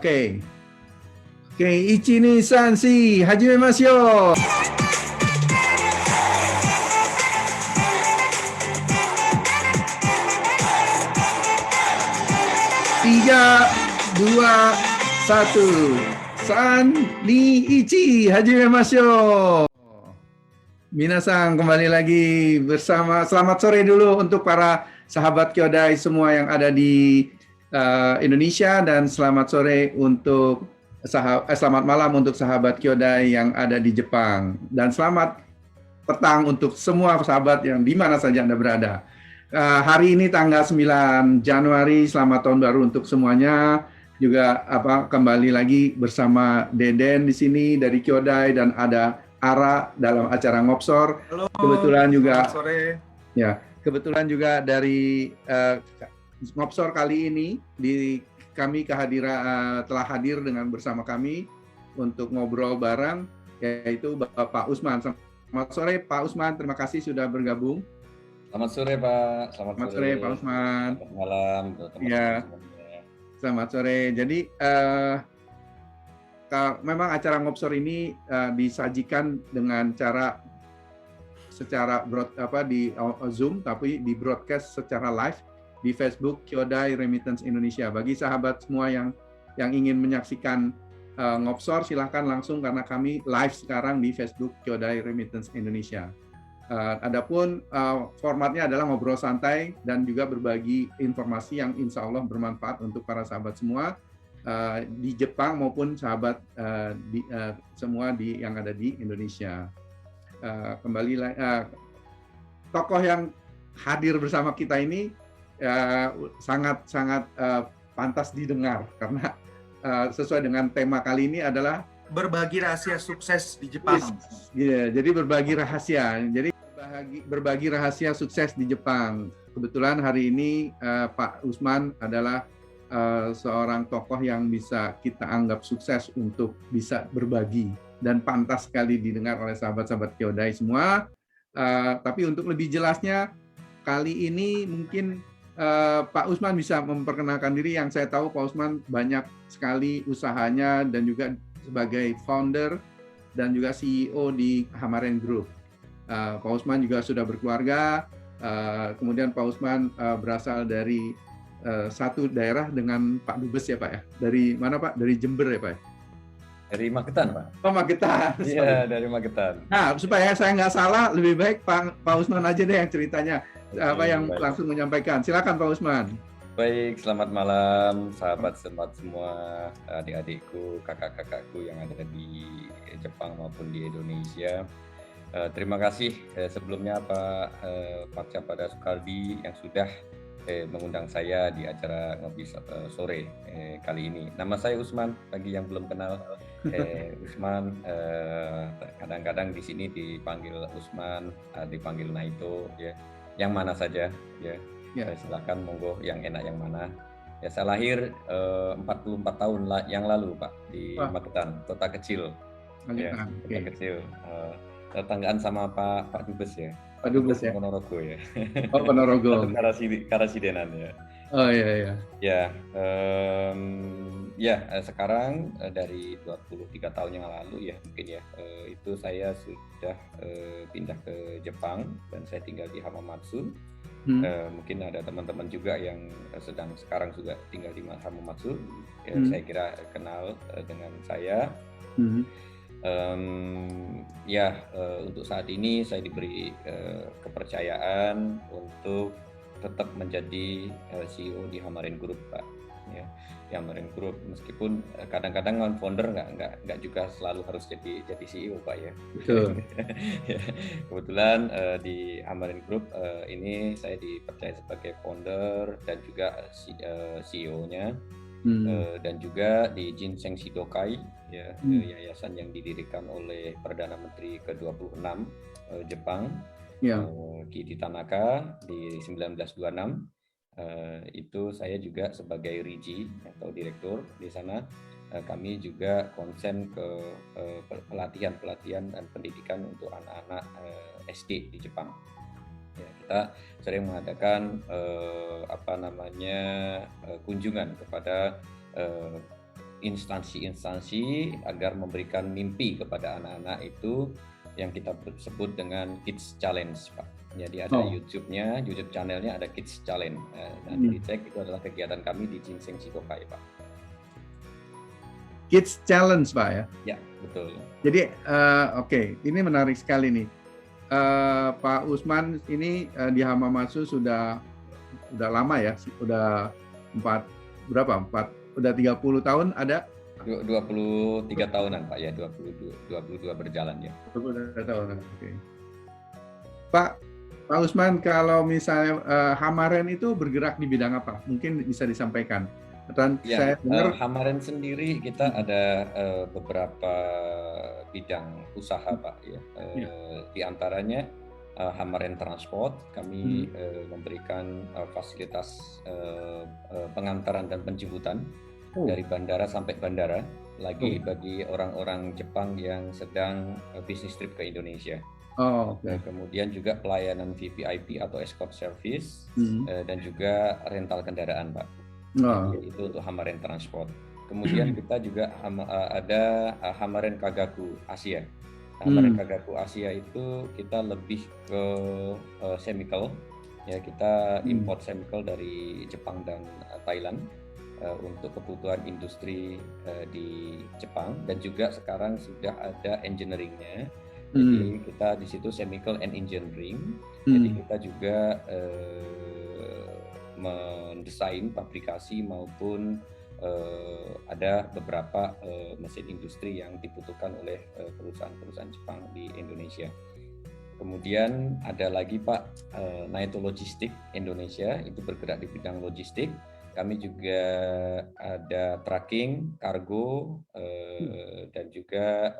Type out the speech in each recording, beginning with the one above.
Oke. Oke, ichi ni san shi, hajimemasu yo. Tiga, dua, satu. San ni ichi, hajimemasu yo. Minasan, kembali lagi bersama. Selamat sore dulu untuk para sahabat Kyodai semua yang ada di Indonesia, dan selamat sore untuk selamat malam untuk sahabat Kyodai yang ada di Jepang, dan selamat petang untuk semua sahabat yang di mana saja Anda berada. Hari ini tanggal 9 Januari, selamat tahun baru untuk semuanya. Juga kembali lagi bersama Deden di sini dari Kyodai, dan ada Ara dalam acara Ngopsor. Halo, kebetulan juga sore. Ya, kebetulan juga dari Ngopsor kali ini kami telah hadir dengan bersama kami untuk ngobrol bareng, yaitu Bapak Usman. Selamat sore Pak Usman, terima kasih sudah bergabung. Selamat sore Pak. Selamat sore Pak Usman. Selamat malam. Ya. Selamat sore. Jadi memang acara Ngopsor ini disajikan dengan secara di Zoom, tapi di broadcast secara live di Facebook Kyodai Remittance Indonesia. Bagi sahabat semua yang ingin menyaksikan Ngopsor, silahkan langsung, karena kami live sekarang di Facebook Kyodai Remittance Indonesia. Adapun formatnya adalah ngobrol santai dan juga berbagi informasi yang insya Allah bermanfaat untuk para sahabat semua di Jepang maupun sahabat semua yang ada di Indonesia. Kembali tokoh yang hadir bersama kita ini sangat pantas didengar, karena sesuai dengan tema kali ini adalah berbagi rahasia sukses di Jepang. Jadi berbagi rahasia. Jadi berbagi rahasia sukses di Jepang. Kebetulan hari ini Pak Usman adalah seorang tokoh yang bisa kita anggap sukses untuk bisa berbagi, dan pantas sekali didengar oleh sahabat-sahabat Kyodai semua. Tapi untuk lebih jelasnya, kali ini mungkin Pak Usman bisa memperkenalkan diri. Yang saya tahu Pak Usman banyak sekali usahanya, dan juga sebagai founder dan juga CEO di Hamaren Group. Pak Usman juga sudah berkeluarga. Kemudian Pak Usman berasal dari satu daerah dengan Pak Dubes ya Pak ya. Dari mana Pak? Dari Jember ya Pak? Dari Magetan Pak. Oh Magetan. Iya, dari Magetan. Nah, supaya saya nggak salah, lebih baik Pak Usman aja deh yang ceritanya. Yang baik. Langsung menyampaikan. Silakan Pak Usman. Baik, selamat malam sahabat semua, adik-adikku, kakak-kakakku yang ada di Jepang maupun di Indonesia. Terima kasih sebelumnya Pak Capada Sukaldi yang sudah mengundang saya di acara Ngopi Sore kali ini. Nama saya Usman, bagi yang belum kenal. Usman, kadang-kadang di sini dipanggil Usman, dipanggil Naito, ya. Yang mana saja, ya. Silakan monggo, yang enak yang mana. Ya, saya lahir 44 tahun yang lalu Pak di Magetan, kota kecil. Kota kecil. Tetanggaan sama Pak Dubes ya. Pak Dubes ya. Ponorogo ya. Oh Ponorogo. Karasidenan ya. Oh iya. Ya, sekarang dari 23 tahun yang lalu ya mungkin ya, itu saya sudah pindah ke Jepang dan saya tinggal di Hamamatsu. Mungkin ada teman-teman juga yang sekarang juga tinggal di Hamamatsu. Saya kira kenal dengan saya. Untuk saat ini saya diberi kepercayaan untuk tetap menjadi CEO di Hamaren Group Pak. Ya, di Hamaren Group, meskipun kadang-kadang founder nggak juga selalu harus jadi CEO Pak ya. Betul. Kebetulan di Hamaren Group ini saya dipercaya sebagai founder dan juga CEO-nya. Dan juga di Jinseng Shidokai ya, yayasan yang didirikan oleh Perdana Menteri ke-26 Jepang, Kiichi Tanaka di 1926. Itu saya juga sebagai Riji atau direktur di sana. Kami juga konsen ke pelatihan dan pendidikan untuk anak-anak SD di Jepang. Ya, kita sering mengadakan kunjungan kepada instansi-instansi agar memberikan mimpi kepada anak-anak itu yang kita sebut dengan Kids Challenge, Pak. Jadi ada YouTube-nya, YouTube channelnya ada Kids Challenge. Nanti dicek, itu adalah kegiatan kami di Ginseng Sikokai, Pak. Kids Challenge, Pak ya? Ya, betul. Jadi, oke, ini menarik sekali nih. Pak Usman ini di Hamamatsu sudah lama ya, udah 30 tahun ada? 23 tahunan, Pak ya, 22 berjalan ya. 22 tahunan, oke. Pak Usman, kalau misalnya Hamaren itu bergerak di bidang apa? Mungkin bisa disampaikan. Dan ya, saya dengar Hamaren sendiri kita ada beberapa bidang usaha, Pak ya. Di antaranya Hamaren Transport, kami memberikan fasilitas pengantaran dan penjemputan dari bandara sampai bandara, bagi orang-orang Jepang yang sedang bisnis trip ke Indonesia. Kemudian juga pelayanan VVIP atau escort service dan juga rental kendaraan, Pak. Jadi itu untuk Hamaren Transport. Kemudian kita juga ada Hamaren Kagaku Asia. Hamaren Kagaku Asia itu kita lebih ke chemical, ya, kita import chemical dari Jepang dan Thailand untuk kebutuhan industri di Jepang, dan juga sekarang sudah ada engineering-nya. Jadi kita di situ chemical and engineering. Jadi kita juga mendesain pabrikasi maupun ada beberapa mesin industri yang dibutuhkan oleh perusahaan-perusahaan Jepang di Indonesia. Kemudian ada lagi, Pak, Naito Logistik Indonesia, itu bergerak di bidang logistik. Kami juga ada tracking, kargo, dan juga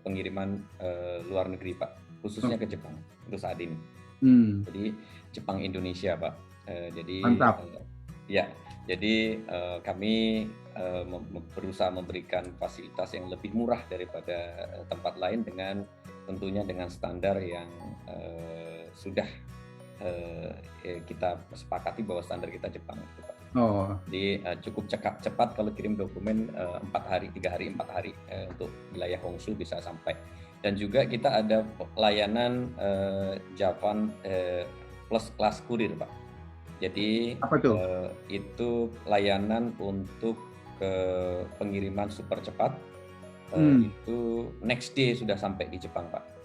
pengiriman luar negeri, Pak, khususnya ke Jepang untuk saat ini. Jadi Jepang Indonesia, Pak. Jadi mantap. Ya, jadi kami berusaha memberikan fasilitas yang lebih murah daripada tempat lain, dengan tentunya dengan standar yang sudah kita sepakati bahwa standar kita Jepang itu, Pak. Jadi cukup cepat kalau kirim dokumen 3 hari 4 hari untuk wilayah Honshu bisa sampai. Dan juga kita ada layanan Japan Plus Class Courier, Pak. Jadi itu layanan untuk pengiriman super cepat. Itu next day sudah sampai di Jepang, Pak.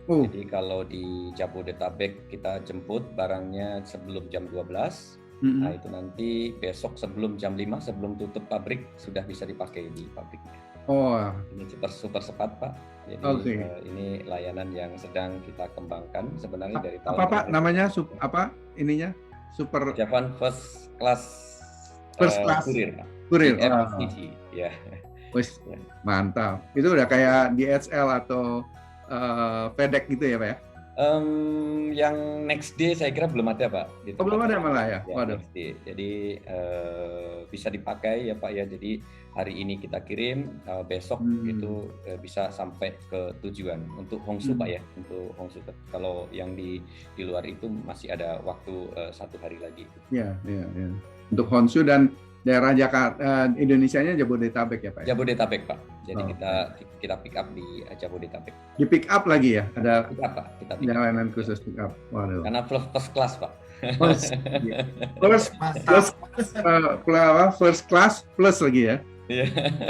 Jadi kalau di Jabodetabek kita jemput barangnya sebelum jam 12, nah itu nanti besok sebelum jam 5, sebelum tutup pabrik sudah bisa dipakai di pabriknya. Ini super cepat, Pak. Jadi ini layanan yang sedang kita kembangkan sebenarnya dari tahun. Apa, Pak, namanya ininya? Super Japan First Class Courier, Pak. Courier. Ya. Mantap. Itu udah kayak DHL atau FedEx gitu ya, Pak ya? Yang next day saya kira belum ada, Pak. Belum ada malah ya? Waduh. Next day. Jadi bisa dipakai ya, Pak ya. Jadi hari ini kita kirim, besok itu bisa sampai ke tujuan. Untuk Honshu, Pak ya. Untuk Honshu. Kalau yang di luar itu masih ada waktu 1 hari lagi. Ya. Untuk Honshu dan daerah Jakarta, Indonesianya Jabodetabek ya, Pak? Jabodetabek, Pak. Jadi kita pick up di Jabodetabek. Di pick up lagi ya? Ada pick up, Pak. Kita pick jalanan khusus pick up. Waduh. Karena first class, Pak. First class plus lagi ya?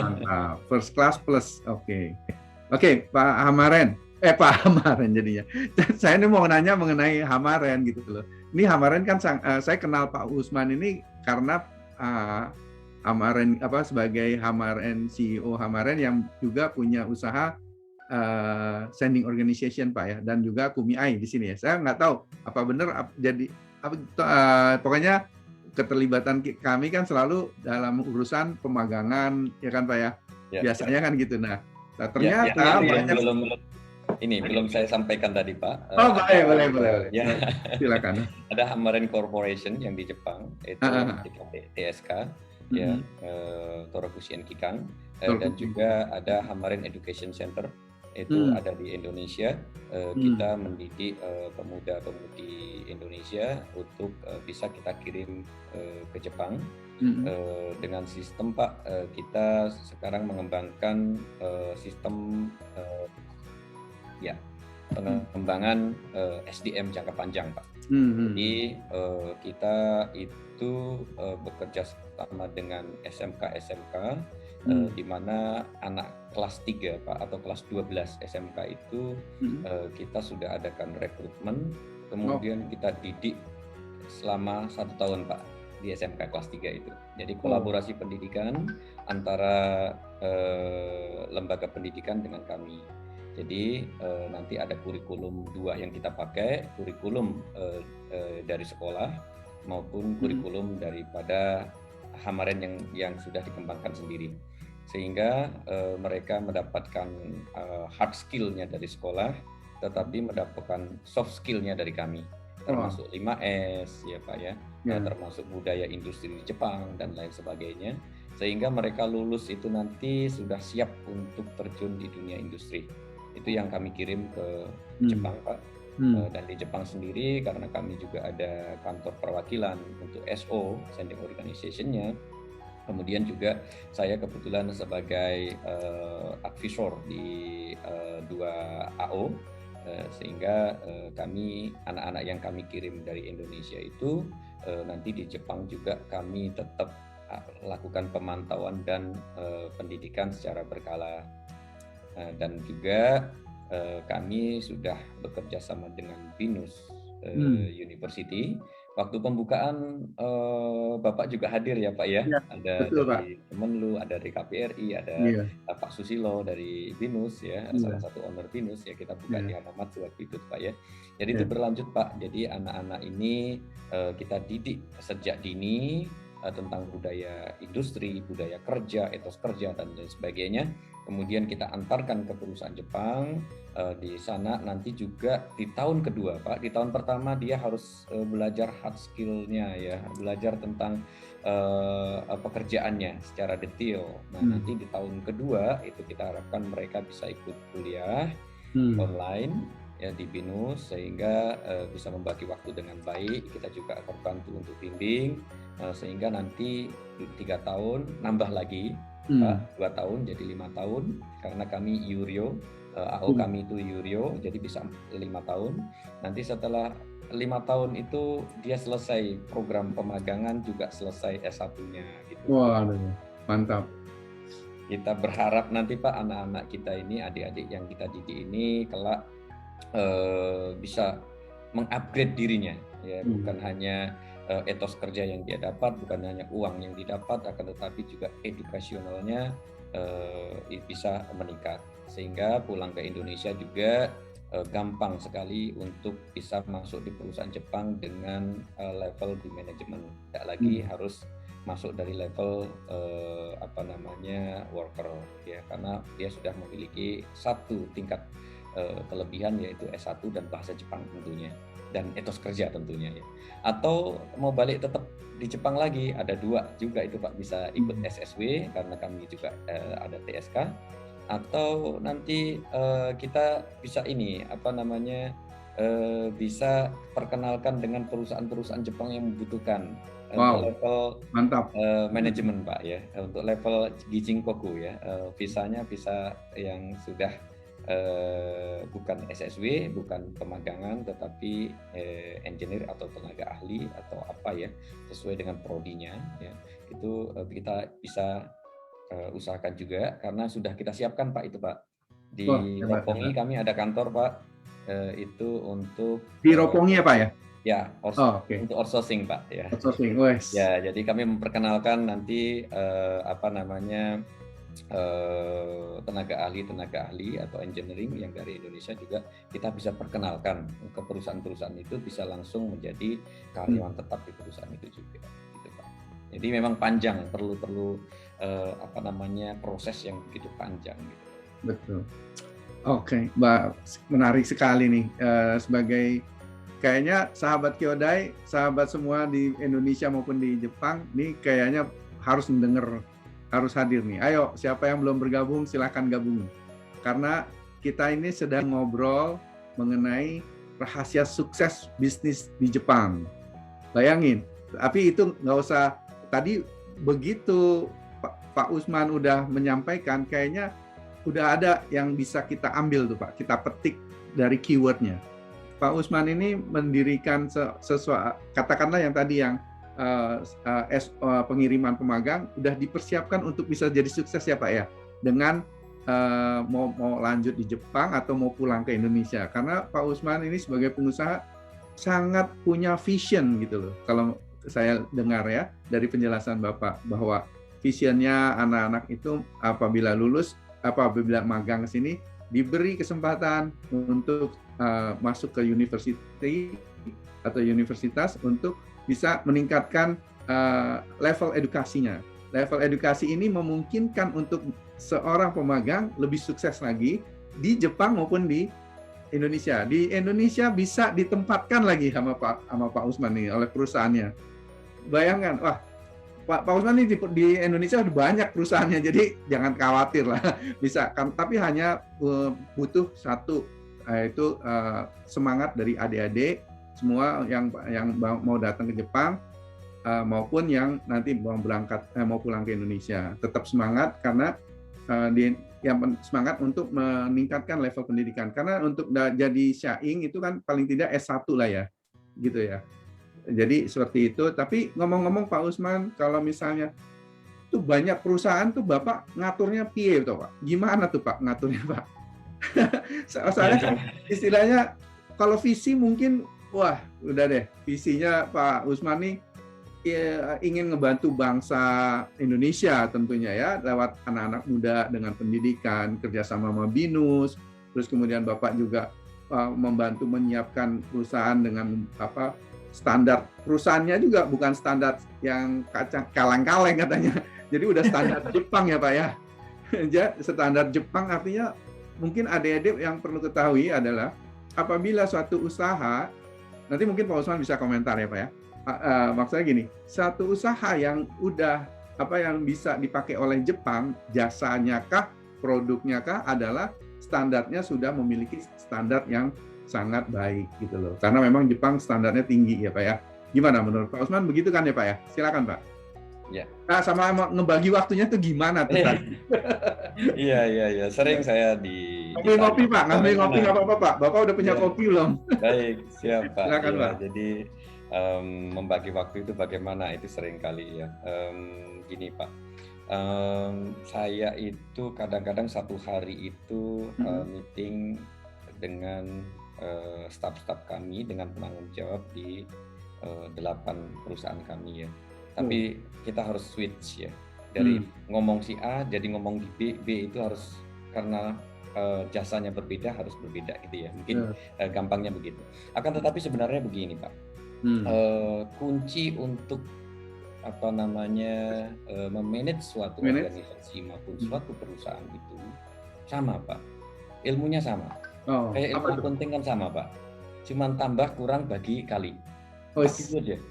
Mantap. First class plus. Oke, Pak Hamaren. Pak Hamaren jadinya. Saya ini mau nanya mengenai Hamaren gitu loh. Ini Hamaren kan saya kenal Pak Usman ini karena Hamaren sebagai Hamaren, CEO Hamaren yang juga punya usaha sending organization, Pak ya, dan juga Kumiai di sini ya. Saya nggak tahu apa benar pokoknya keterlibatan kami kan selalu dalam urusan pemagangan ya kan, Pak ya. Biasanya kan gitu. Nah, ternyata belum saya sampaikan tadi, Pak. Boleh. Ya. Silakan. Ada Hamaren Corporation yang di Jepang, itu TSK, ya, Torokushi Kikang, dan juga ada Hamaren Education Center, itu ada di Indonesia. Kita mendidik pemuda-pemudi Indonesia untuk bisa kita kirim ke Jepang. Dengan sistem Pak, kita sekarang mengembangkan sistem ya pengembangan SDM jangka panjang Pak. Jadi kita itu bekerja sama dengan SMK di mana anak kelas 3 Pak atau kelas 12 SMK itu kita sudah adakan rekrutmen, kemudian kita didik selama 1 tahun Pak di SMK kelas 3 itu. Jadi kolaborasi pendidikan antara lembaga pendidikan dengan kami. Jadi nanti ada kurikulum 2 yang kita pakai, kurikulum dari sekolah maupun kurikulum daripada Hamaren yang sudah dikembangkan sendiri. Sehingga mereka mendapatkan hard skill-nya dari sekolah, tetapi mendapatkan soft skill-nya dari kami. Termasuk 5S ya Pak ya, termasuk budaya industri di Jepang dan lain sebagainya. Sehingga mereka lulus itu nanti sudah siap untuk terjun di dunia industri. Itu yang kami kirim ke Jepang Pak. Dan di Jepang sendiri karena kami juga ada kantor perwakilan untuk SO, Sending Organization-nya. Kemudian juga saya kebetulan sebagai advisor di 2 AO, sehingga kami anak-anak yang kami kirim dari Indonesia itu nanti di Jepang juga kami tetap lakukan pemantauan dan pendidikan secara berkala. Dan juga kami sudah bekerja sama dengan BINUS University. Waktu pembukaan Bapak juga hadir ya Pak ya. Ada betul, dari Kemenlu, ada dari KPRI, ada Pak Susilo dari BINUS ya, salah satu owner BINUS ya, kita buka di Hamamatsu waktu itu Pak ya. Jadi itu berlanjut Pak. Jadi anak-anak ini kita didik sejak dini tentang budaya industri, budaya kerja, etos kerja dan lain sebagainya. Kemudian kita antarkan ke perusahaan Jepang. Di sana nanti juga di tahun kedua Pak, di tahun pertama dia harus belajar hard skill-nya ya, belajar tentang pekerjaannya secara detail. Nah nanti di tahun kedua itu kita harapkan mereka bisa ikut kuliah online ya di BINUS, sehingga bisa membagi waktu dengan baik. Kita juga akan bantu untuk bimbing sehingga nanti 3 tahun nambah lagi Pak, 2 tahun jadi 5 tahun karena kami Yurio, AO kami itu Yurio, jadi bisa 5 tahun. Nanti setelah 5 tahun itu dia selesai program pemagangan, juga selesai S1-nya gitu. Wah, mantap. Kita berharap nanti Pak anak-anak kita ini, adik-adik yang kita didik ini kelak bisa mengupgrade dirinya ya, bukan hanya etos kerja yang dia dapat, bukan hanya uang yang didapat, akan tetapi juga edukasionalnya bisa meningkat, sehingga pulang ke Indonesia juga gampang sekali untuk bisa masuk di perusahaan Jepang dengan level di manajemen, tidak lagi harus masuk dari level worker ya, karena dia sudah memiliki 1 tingkat kelebihan, yaitu S1 dan bahasa Jepang tentunya, dan etos kerja tentunya ya. Atau mau balik tetap di Jepang lagi, ada 2 juga itu Pak, bisa ikut SSW karena kami juga ada TSK, atau nanti kita bisa bisa perkenalkan dengan perusahaan-perusahaan Jepang yang membutuhkan level mantap manajemen Pak ya, untuk level Gijinkoku ya, visanya visa yang sudah bukan SSW, bukan pemagangan, tetapi engineer atau tenaga ahli atau apa ya, sesuai dengan prodinya ya. Itu kita bisa usahakan juga karena sudah kita siapkan Pak itu Pak. Di Roppongi kami ada kantor Pak, itu untuk di Roppongi ya Pak ya? Ya, untuk outsourcing Pak ya. Outsourcing, ya, jadi kami memperkenalkan nanti tenaga ahli atau engineering yang dari Indonesia juga kita bisa perkenalkan ke perusahaan-perusahaan itu, bisa langsung menjadi karyawan tetap di perusahaan itu juga gitu Pak. Jadi memang panjang, perlu proses yang begitu panjang gitu. Betul. Oke, Mbak, menarik sekali nih, sebagai kayaknya sahabat Kyodai, sahabat semua di Indonesia maupun di Jepang nih kayaknya harus mendengar, harus hadir nih. Ayo, siapa yang belum bergabung silakan gabung. Karena kita ini sedang ngobrol mengenai rahasia sukses bisnis di Jepang. Bayangin, tapi itu nggak usah, tadi begitu Pak Usman udah menyampaikan, kayaknya udah ada yang bisa kita ambil tuh Pak, kita petik dari keywordnya. Pak Usman ini mendirikan sesuatu, katakanlah yang tadi yang pengiriman pemagang udah dipersiapkan untuk bisa jadi sukses ya Pak ya, dengan mau lanjut di Jepang atau mau pulang ke Indonesia. Karena Pak Usman ini sebagai pengusaha sangat punya vision gitu loh. Kalau saya dengar ya dari penjelasan Bapak, bahwa visionnya anak-anak itu apabila lulus, apabila magang ke sini, diberi kesempatan untuk masuk ke universitas untuk bisa meningkatkan level edukasinya. Level edukasi ini memungkinkan untuk seorang pemagang lebih sukses lagi di Jepang maupun di Indonesia. Di Indonesia bisa ditempatkan lagi sama Pak Usman nih oleh perusahaannya. Bayangkan, wah Pak Usman ini di Indonesia ada banyak perusahaannya, jadi jangan khawatir lah, bisa kan. Tapi hanya butuh satu, yaitu semangat dari adik-adik semua yang mau datang ke Jepang maupun yang nanti mau pulang ke Indonesia. Tetap semangat karena semangat untuk meningkatkan level pendidikan. Karena untuk jadi syaing itu kan paling tidak S1 lah ya, gitu ya. Jadi seperti itu. Tapi ngomong-ngomong Pak Usman, kalau misalnya tuh banyak perusahaan tuh Bapak ngaturnya piye tuh Pak? Gimana tuh Pak ngaturnya Pak? Soalnya istilahnya kalau visi mungkin, wah udah deh, visinya Pak Usman nih ingin ngebantu bangsa Indonesia tentunya ya, lewat anak-anak muda dengan pendidikan, kerjasama sama BINUS, terus kemudian Bapak juga membantu menyiapkan perusahaan dengan standar perusahaannya juga bukan standar yang kaleng-kaleng katanya. Jadi udah standar Jepang ya Pak ya. Standar Jepang artinya mungkin adik-adik yang perlu ketahui adalah apabila suatu usaha, nanti mungkin Pak Usman bisa komentar ya Pak ya. Maksudnya gini, satu usaha yang udah yang bisa dipakai oleh Jepang, jasanya kah, produknya kah, adalah standarnya sudah memiliki standar yang sangat baik gitu loh. Karena memang Jepang standarnya tinggi ya Pak ya. Gimana menurut Pak Usman, begitu kan ya Pak ya? Silakan Pak. Ya. Nah, sama ngebagi waktunya tuh gimana tuh tadi? Iya. Sering saya Ngopi Pak, ngambil ngopi nggak apa-apa Pak. Bapak udah punya kopi belum? Baik, siap Pak. Silakan Pak. Jadi membagi waktu itu bagaimana, itu sering kali ya. Gini Pak, saya itu kadang-kadang satu hari itu meeting dengan staf-staf kami dengan penanggung jawab di 8 perusahaan kami ya. Tapi kita harus switch ya, dari ngomong si A jadi ngomong di B itu harus, karena jasanya berbeda harus berbeda gitu ya. Mungkin gampangnya begitu. Akan tetapi sebenarnya begini Pak, kunci untuk memanage suatu organisasi maupun suatu perusahaan itu sama Pak, ilmunya sama. Kayak ilmu akunting kan sama Pak, cuman tambah kurang bagi kali. Itu aja,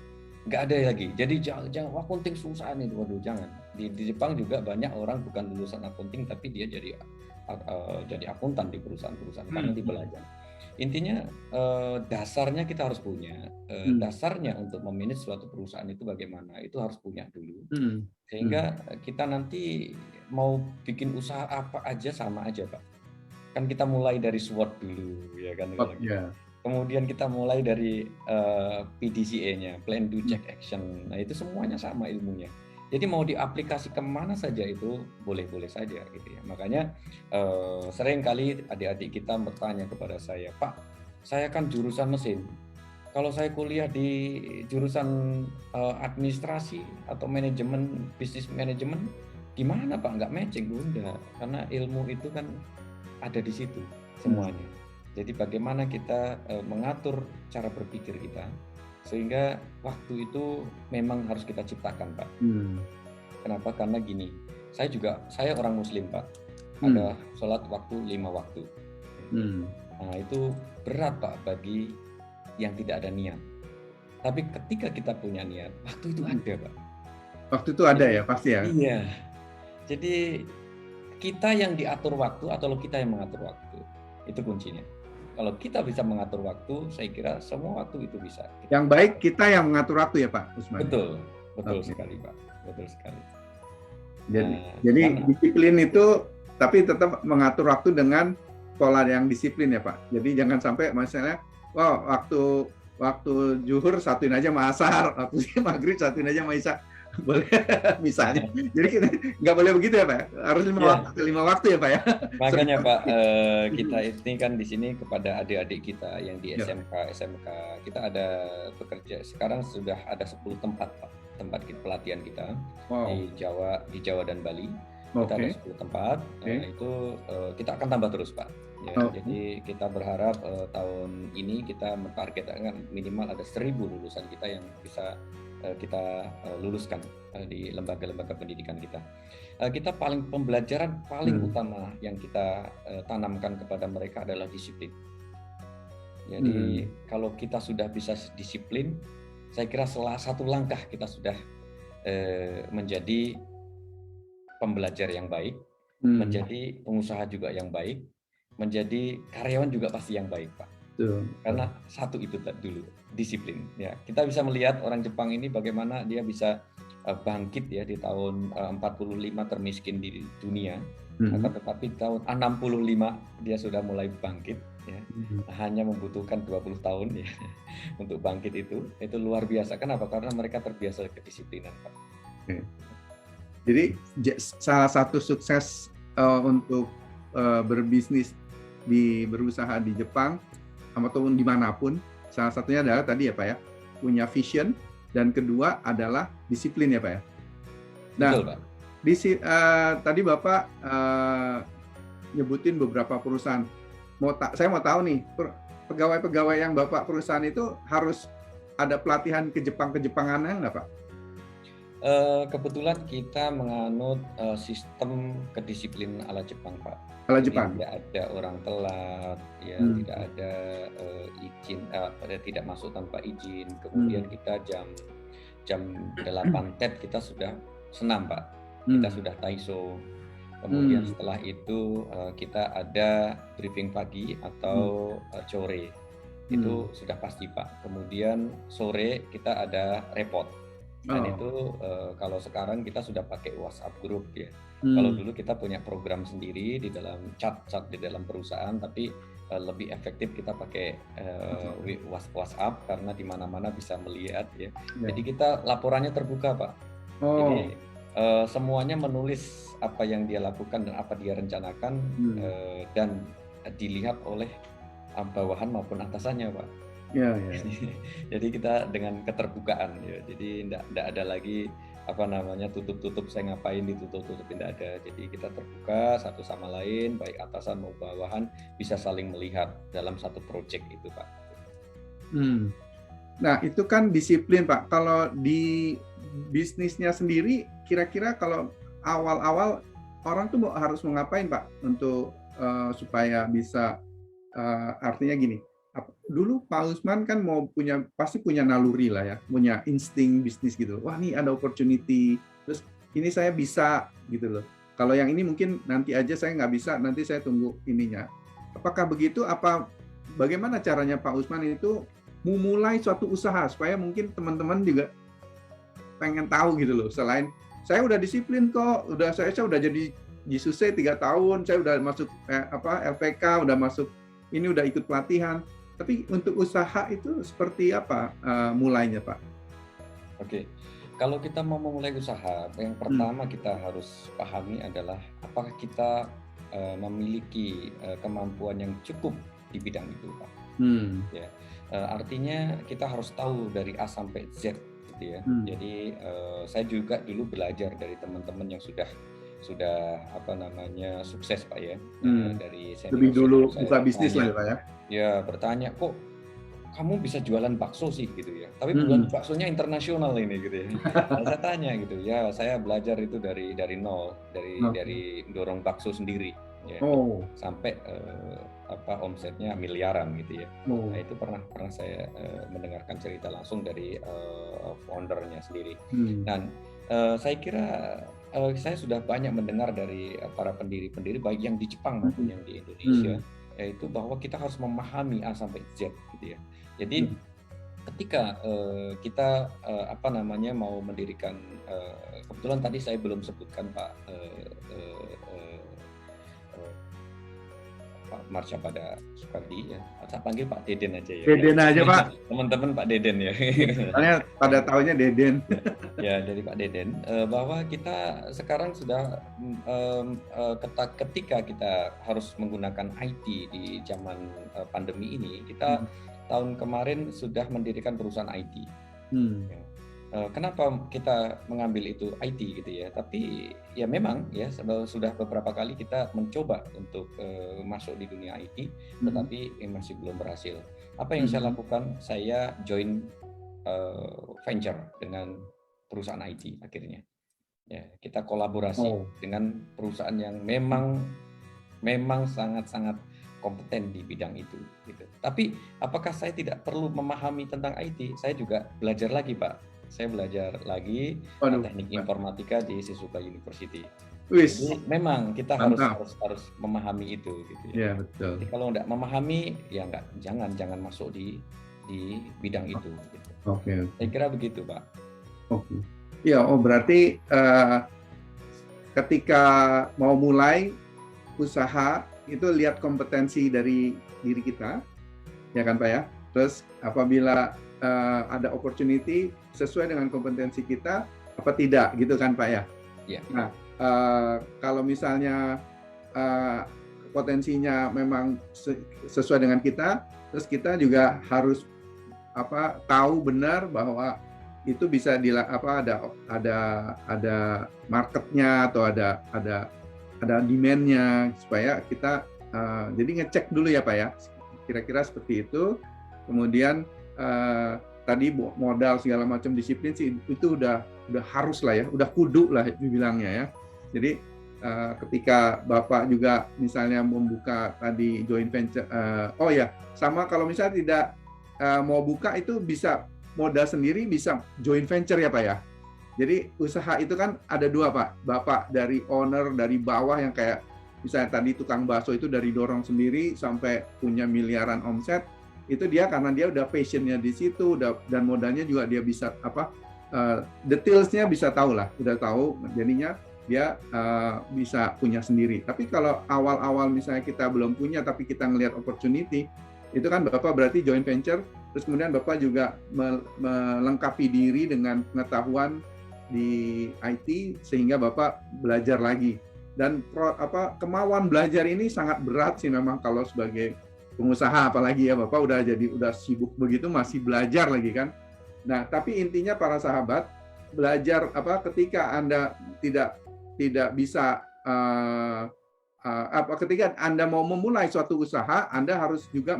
nggak ada lagi. Jadi jangan akunting susah nih, waduh jangan. Di Jepang juga banyak orang bukan lulusan akunting tapi dia jadi akuntan di perusahaan-perusahaan karena dia belajar. Intinya dasarnya kita harus punya. Dasarnya untuk memanage suatu perusahaan itu bagaimana, itu harus punya dulu. Sehingga kita nanti mau bikin usaha apa aja sama aja Pak. Kan kita mulai dari SWOT dulu ya kan. Kemudian kita mulai dari PDCA-nya, Plan Do Check Action. Nah itu semuanya sama ilmunya. Jadi mau diaplikasi kemana saja itu boleh-boleh saja gitu ya. Makanya sering kali adik-adik kita bertanya kepada saya, Pak, saya kan jurusan mesin. Kalau saya kuliah di jurusan administrasi atau manajemen, bisnis manajemen, gimana Pak? Nggak matching, bunda. Karena ilmu itu kan ada di situ semuanya. Jadi bagaimana kita mengatur cara berpikir kita sehingga waktu itu memang harus kita ciptakan Pak. Kenapa? Karena gini, saya orang Muslim Pak. Ada sholat waktu 5 waktu. Nah itu berat Pak bagi yang tidak ada niat. Tapi ketika kita punya niat, waktu itu ada Pak. Waktu itu ada ya pasti ya. Iya. Jadi kita yang diatur waktu atau kita yang mengatur waktu, itu kuncinya. Kalau kita bisa mengatur waktu, saya kira semua waktu itu bisa. Yang baik kita yang mengatur waktu ya Pak Usman. Betul sekali Pak. betul sekali. Jadi Karena disiplin itu tapi tetap mengatur waktu dengan pola yang disiplin ya Pak. Jadi jangan sampai misalnya, wah waktu zuhur satuin aja sama asar, waktu maghrib satuin aja sama isya, boleh misalnya. Jadi kita nggak boleh begitu ya Pak. Harus lima waktu ya Pak ya. makanya Pak, kita ini kan di sini kepada adik-adik kita yang di SMK, kita ada bekerja sekarang sudah ada 10 tempat Pak, tempat pelatihan kita di Jawa dan Bali. Kita ada 10 tempat, itu kita akan tambah terus Pak. Ya, jadi kita berharap tahun ini kita mentargetkan minimal ada 1.000 lulusan kita yang bisa kita luluskan di lembaga-lembaga pendidikan kita. Kita pembelajaran paling utama yang kita tanamkan kepada mereka adalah disiplin. Jadi kalau kita sudah bisa disiplin, saya kira salah satu langkah kita sudah menjadi pembelajar yang baik, menjadi pengusaha juga yang baik, menjadi karyawan juga pasti yang baik, Pak. Karena satu itu dulu, disiplin. Ya, kita bisa melihat orang Jepang ini bagaimana dia bisa bangkit ya di tahun 45 termiskin di dunia, tetapi tahun 65 dia sudah mulai bangkit. Ya, hanya membutuhkan 20 tahun ya untuk bangkit itu luar biasa. Kenapa? Karena mereka terbiasa kedisiplinan, Pak. Jadi salah satu sukses untuk berbisnis berusaha di Jepang ataupun dimanapun, salah satunya adalah tadi ya Pak ya, punya vision, dan kedua adalah disiplin ya Pak ya. Nah, betul, Pak. Tadi Bapak nyebutin beberapa perusahaan. Saya mau tahu nih, pegawai-pegawai yang Bapak perusahaan itu harus ada pelatihan ke Jepangannya nggak Pak? Kebetulan kita menganut sistem kedisiplinan ala Jepang, Pak. Ala Jepang. Tidak ada orang telat, ya, tidak ada izin, tidak masuk tanpa izin. Kemudian kita jam 8 TET kita sudah senam, Pak. Kita sudah taiso. Kemudian setelah itu kita ada briefing pagi atau sore. Itu sudah pasti, Pak. Kemudian sore kita ada report. Dan itu kalau sekarang kita sudah pakai WhatsApp group ya. Kalau dulu kita punya program sendiri di dalam chat di dalam perusahaan, tapi lebih efektif kita pakai WhatsApp karena di mana-mana bisa melihat ya. Jadi kita laporannya terbuka, Pak. Jadi semuanya menulis apa yang dia lakukan dan apa dia rencanakan dan dilihat oleh bawahan maupun atasannya, Pak. Ya. Jadi kita dengan keterbukaan ya. Jadi tidak ada lagi tutup-tutup, saya ngapain ditutup-tutup, tidak ada. Jadi kita terbuka satu sama lain, baik atasan maupun bawahan bisa saling melihat dalam satu proyek itu, Pak. Nah, itu kan disiplin, Pak. Kalau di bisnisnya sendiri, kira-kira kalau awal-awal orang tuh harus mengapain, Pak, untuk supaya bisa artinya gini. Dulu Pak Usman kan pasti punya naluri lah ya, punya insting bisnis gitu. Wah, nih ada opportunity, terus ini saya bisa gitu loh. Kalau yang ini mungkin nanti aja saya nggak bisa, nanti saya tunggu ininya. Apakah begitu? Bagaimana caranya Pak Usman itu memulai suatu usaha supaya mungkin teman-teman juga pengen tahu gitu loh. Selain saya udah disiplin kok, saya udah jadi Jisuse 3 tahun, saya udah masuk LPK, udah masuk ini, udah ikut pelatihan. Tapi untuk usaha itu seperti apa mulainya, Pak? Oke, kalau kita mau memulai usaha, yang pertama kita harus pahami adalah apakah kita memiliki kemampuan yang cukup di bidang itu, Pak. Ya, artinya kita harus tahu dari A sampai Z, gitu ya. Jadi saya juga dulu belajar dari teman-teman yang sudah sukses, Pak ya. Dari lebih dulu buka bisnis lah ya, Pak ya. Ya, bertanya, kok kamu bisa jualan bakso sih gitu ya, tapi bukan baksonya internasional ini gitu ya. Nah, saya tanya gitu ya, saya belajar itu dari nol, dari dorong bakso sendiri ya, sampai omsetnya miliaran gitu ya. Nah, itu pernah saya mendengarkan cerita langsung dari foundernya sendiri. Dan saya kira saya sudah banyak mendengar dari para pendiri-pendiri baik yang di Jepang maupun yang di Indonesia, yaitu bahwa kita harus memahami A sampai Z gitu ya. Jadi ketika kita mau mendirikan, kebetulan tadi saya belum sebutkan Pak Marsha pada Sukardi ya, saya panggil Pak Deden aja ya. Deden aja Pak. Teman-teman Pak Deden ya. Soalnya pada tahunya Deden. Ya dari Pak Deden, bahwa kita sekarang sudah ketika kita harus menggunakan IT di zaman pandemi ini, kita tahun kemarin sudah mendirikan perusahaan IT. Ya. Kenapa kita mengambil itu IT gitu ya? Tapi ya memang ya sudah beberapa kali kita mencoba untuk masuk di dunia IT, tetapi masih belum berhasil. Apa yang saya lakukan? Saya join venture dengan perusahaan IT akhirnya. Ya, kita kolaborasi dengan perusahaan yang memang sangat-sangat kompeten di bidang itu. Gitu. Tapi apakah saya tidak perlu memahami tentang IT? Saya juga belajar lagi, Pak. Saya belajar lagi teknik informatika di Shizuoka University. Jadi memang kita harus memahami itu, gitu ya. Ya betul. Jadi kalau nggak memahami, ya jangan masuk di bidang itu. Gitu. Oke. Saya kira begitu, Pak. Oke. Ya, berarti ketika mau mulai usaha itu lihat kompetensi dari diri kita, ya kan Pak ya. Terus apabila ada opportunity sesuai dengan kompetensi kita apa tidak gitu kan Pak ya. Yeah. Nah kalau misalnya potensinya memang sesuai dengan kita, terus kita juga harus tahu benar bahwa itu bisa ada marketnya atau ada demand-nya supaya kita jadi ngecek dulu ya Pak ya. Kira-kira seperti itu. Kemudian tadi modal segala macam disiplin sih itu udah harus lah ya, udah kudu lah dibilangnya ya. Jadi ketika Bapak juga misalnya membuka tadi joint venture, sama kalau misalnya tidak mau buka itu bisa modal sendiri, bisa joint venture ya Pak ya. Jadi usaha itu kan ada dua Pak, Bapak dari owner dari bawah yang kayak misalnya tadi tukang bakso itu dari dorong sendiri sampai punya miliaran omset. Itu dia karena dia udah passionnya di situ, dan modalnya juga dia bisa detailsnya bisa tahu lah, udah tahu, jadinya dia bisa punya sendiri. Tapi kalau awal-awal misalnya kita belum punya, tapi kita ngelihat opportunity, itu kan Bapak berarti joint venture, terus kemudian Bapak juga melengkapi diri dengan pengetahuan di IT sehingga Bapak belajar lagi. Dan kemauan belajar ini sangat berat sih memang kalau sebagai pengusaha, apalagi ya Bapak udah sibuk begitu masih belajar lagi kan. Nah, tapi intinya para sahabat, belajar ketika Anda tidak bisa ketika Anda mau memulai suatu usaha, Anda harus juga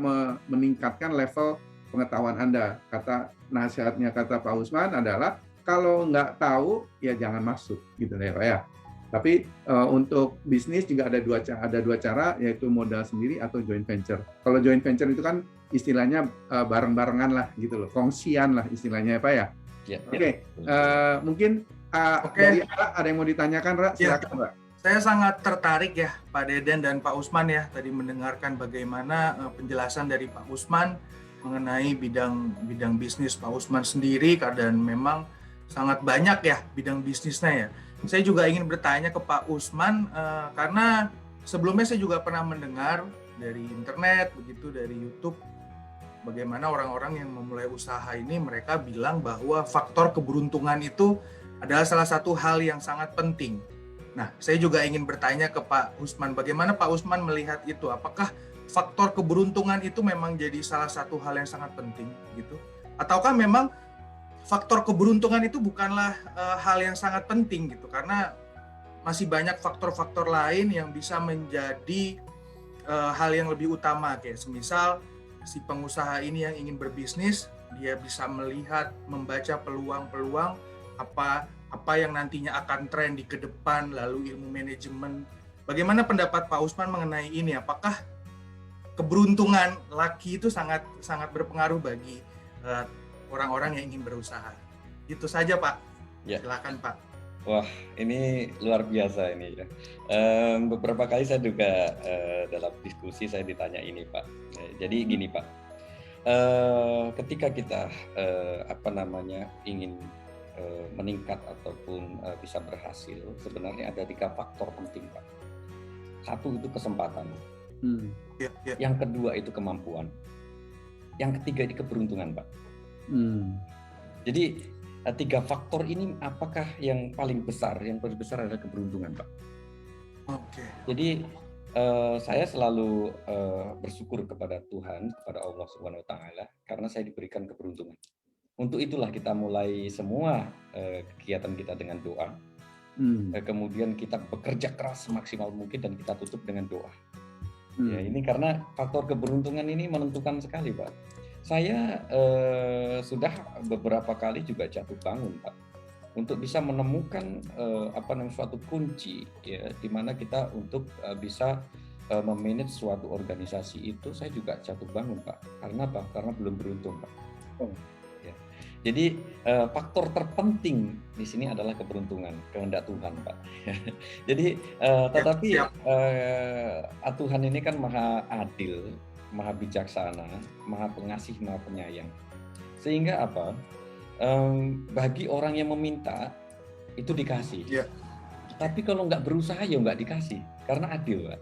meningkatkan level pengetahuan Anda. Nasihatnya kata Pak Usman adalah kalau nggak tahu ya jangan masuk gitu ya Pak ya. Tapi untuk bisnis juga ada dua cara, yaitu modal sendiri atau joint venture. Kalau joint venture itu kan istilahnya bareng-barengan lah gitu loh, kongsian lah istilahnya ya Pak ya. Yeah, Oke. Mungkin dari ada yang mau ditanyakan, Ra? Silakan, Pak. Saya sangat tertarik ya Pak Deden dan Pak Usman ya tadi mendengarkan bagaimana penjelasan dari Pak Usman mengenai bidang bisnis Pak Usman sendiri, dan memang sangat banyak ya bidang bisnisnya ya. Saya juga ingin bertanya ke Pak Usman karena sebelumnya saya juga pernah mendengar dari internet, begitu dari YouTube, bagaimana orang-orang yang memulai usaha ini mereka bilang bahwa faktor keberuntungan itu adalah salah satu hal yang sangat penting. Nah, saya juga ingin bertanya ke Pak Usman, bagaimana Pak Usman melihat itu? Apakah faktor keberuntungan itu memang jadi salah satu hal yang sangat penting gitu? Ataukah memang faktor keberuntungan itu bukanlah hal yang sangat penting gitu, karena masih banyak faktor-faktor lain yang bisa menjadi hal yang lebih utama, kayak semisal si pengusaha ini yang ingin berbisnis, dia bisa melihat, membaca peluang-peluang apa yang nantinya akan tren di ke depan, lalu ilmu manajemen. Bagaimana pendapat Pak Usman mengenai ini? Apakah keberuntungan laki itu sangat berpengaruh bagi orang-orang yang ingin berusaha? Itu saja Pak. Ya. Silakan Pak. Wah, ini luar biasa ini ya. Beberapa kali saya juga dalam diskusi saya ditanya ini Pak. Jadi gini Pak, ketika kita ingin meningkat ataupun bisa berhasil, sebenarnya ada 3 faktor penting, Pak. Satu itu kesempatan, yang kedua itu kemampuan, yang ketiga itu keberuntungan, Pak. Jadi 3 faktor ini apakah yang paling besar? Yang paling besar adalah keberuntungan, Pak. Oke. Jadi saya selalu bersyukur kepada Tuhan, kepada Allah Subhanahu Wa Taala, karena saya diberikan keberuntungan. Untuk itulah kita mulai semua kegiatan kita dengan doa. Kemudian kita bekerja keras semaksimal mungkin dan kita tutup dengan doa. Ya, ini karena faktor keberuntungan ini menentukan sekali, Pak. Saya sudah beberapa kali juga jatuh bangun, Pak, untuk bisa menemukan suatu kunci, ya, di mana kita untuk bisa memanage suatu organisasi itu. Saya juga jatuh bangun, Pak. Karena apa? Karena belum beruntung, Pak. Ya. Jadi faktor terpenting di sini adalah keberuntungan, kehendak Tuhan, Pak. Jadi tetapi Tuhan ini kan maha adil, maha bijaksana, maha pengasih, maha penyayang. Sehingga apa? Bagi orang yang meminta itu dikasih. Tapi kalau nggak berusaha ya nggak dikasih, karena adil, Pak.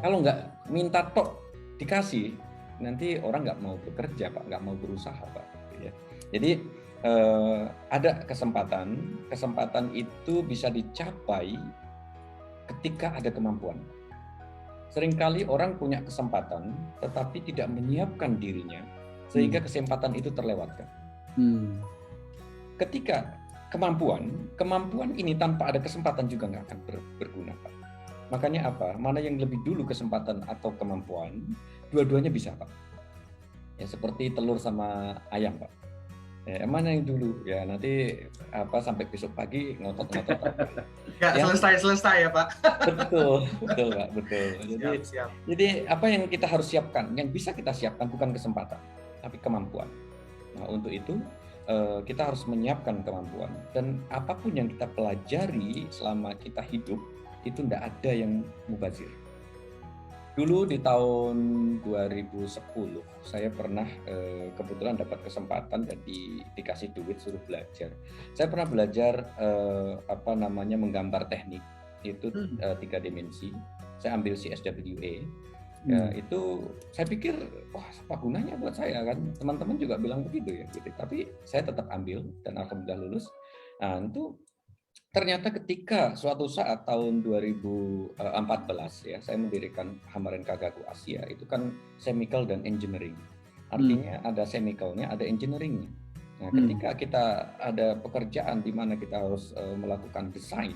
Kalau nggak minta tok dikasih, nanti orang nggak mau bekerja, Pak, nggak mau berusaha, Pak. Ya. Jadi ada kesempatan itu bisa dicapai ketika ada kemampuan. Seringkali orang punya kesempatan, tetapi tidak menyiapkan dirinya, sehingga kesempatan itu terlewatkan. Ketika kemampuan ini tanpa ada kesempatan juga nggak akan berguna, Pak. Makanya apa? Mana yang lebih dulu, kesempatan atau kemampuan? Dua-duanya bisa, Pak. Ya, seperti telur sama ayam, Pak. Ya, mana yang dulu? Ya nanti sampai besok pagi ngotot-ngotot. Nggak selesai ya, Pak. Betul, Pak, betul. Siap. Jadi apa yang kita harus siapkan? Yang bisa kita siapkan bukan kesempatan, tapi kemampuan. Nah, untuk itu kita harus menyiapkan kemampuan, dan apapun yang kita pelajari selama kita hidup itu tidak ada yang mubazir. Dulu di tahun 2010 saya pernah kebetulan dapat kesempatan dan dikasih duit suruh belajar. Saya pernah belajar menggambar teknik itu 3 dimensi. Saya ambil CSWA. Ya, itu saya pikir wah apa gunanya buat saya kan, teman-teman juga bilang begitu ya gitu. Tapi saya tetap ambil dan alhamdulillah lulus. Nah, itu ternyata ketika suatu saat tahun 2014 ya, saya mendirikan Hamarin Kagaku Asia, itu kan chemical dan engineering. Artinya ada chemicalnya, ada engineeringnya. Nah, ketika kita ada pekerjaan di mana kita harus melakukan desain,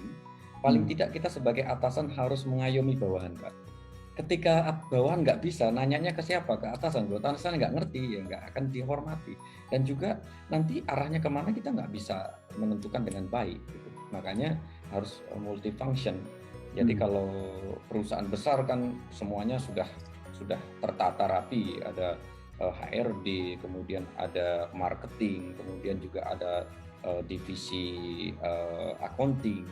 paling tidak kita sebagai atasan harus mengayomi bawahan, Pak. Ketika bawahan nggak bisa, nanyanya ke siapa? Ke atasan. Kalau atasan nggak ngerti, ya nggak akan dihormati. Dan juga nanti arahnya kemana kita nggak bisa menentukan dengan baik. Gitu. Makanya harus multifunction. Jadi kalau perusahaan besar kan semuanya sudah tertata rapi. Ada HRD, kemudian ada marketing, kemudian juga ada divisi accounting,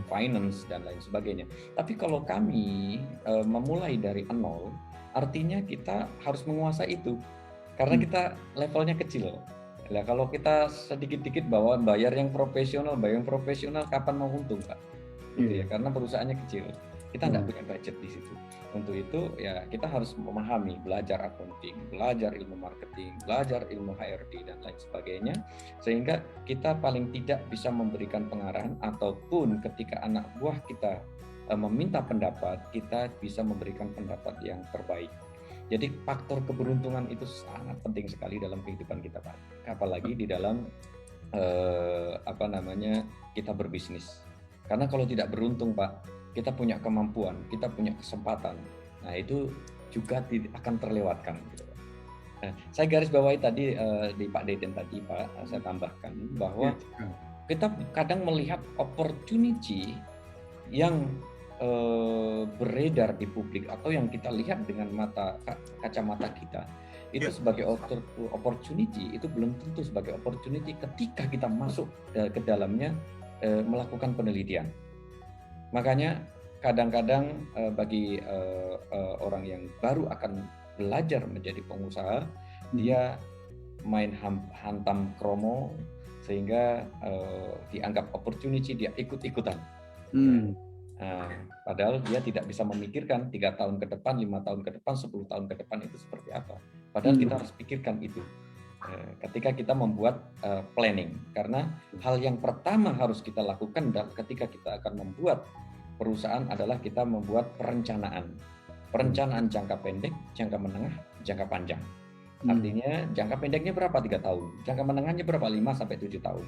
finance dan lain sebagainya. Tapi kalau kami memulai dari nol, artinya kita harus menguasai itu karena kita levelnya kecil. Nah, kalau kita sedikit-dikit bayar yang profesional kapan mau untung, Pak? Gitu ya, karena perusahaannya kecil. Kita nggak punya budget di situ. Untuk itu ya kita harus memahami, belajar accounting, belajar ilmu marketing, belajar ilmu HRD dan lain sebagainya, sehingga kita paling tidak bisa memberikan pengarahan, ataupun ketika anak buah kita meminta pendapat, kita bisa memberikan pendapat yang terbaik. Jadi faktor keberuntungan itu sangat penting sekali dalam kehidupan kita, Pak. Apalagi di dalam kita berbisnis. Karena kalau tidak beruntung, Pak, kita punya kemampuan, kita punya kesempatan, nah itu juga akan terlewatkan. Nah, saya garis bawahi tadi di Pak Deden tadi, Pak, saya tambahkan bahwa kita kadang melihat opportunity yang beredar di publik atau yang kita lihat dengan kacamata kita itu sebagai opportunity, itu belum tentu sebagai opportunity ketika kita masuk ke dalamnya melakukan penelitian. Makanya kadang-kadang bagi orang yang baru akan belajar menjadi pengusaha, dia main hantam kromo sehingga dianggap opportunity, dia ikut-ikutan. Nah, padahal dia tidak bisa memikirkan 3 tahun ke depan, 5 tahun ke depan, 10 tahun ke depan itu seperti apa. Padahal kita harus pikirkan itu ketika kita membuat planning. Karena hal yang pertama harus kita lakukan ketika kita akan membuat perusahaan adalah kita membuat perencanaan. Perencanaan jangka pendek, jangka menengah, jangka panjang. Artinya jangka pendeknya berapa? 3 tahun. Jangka menengahnya berapa? 5-7 tahun.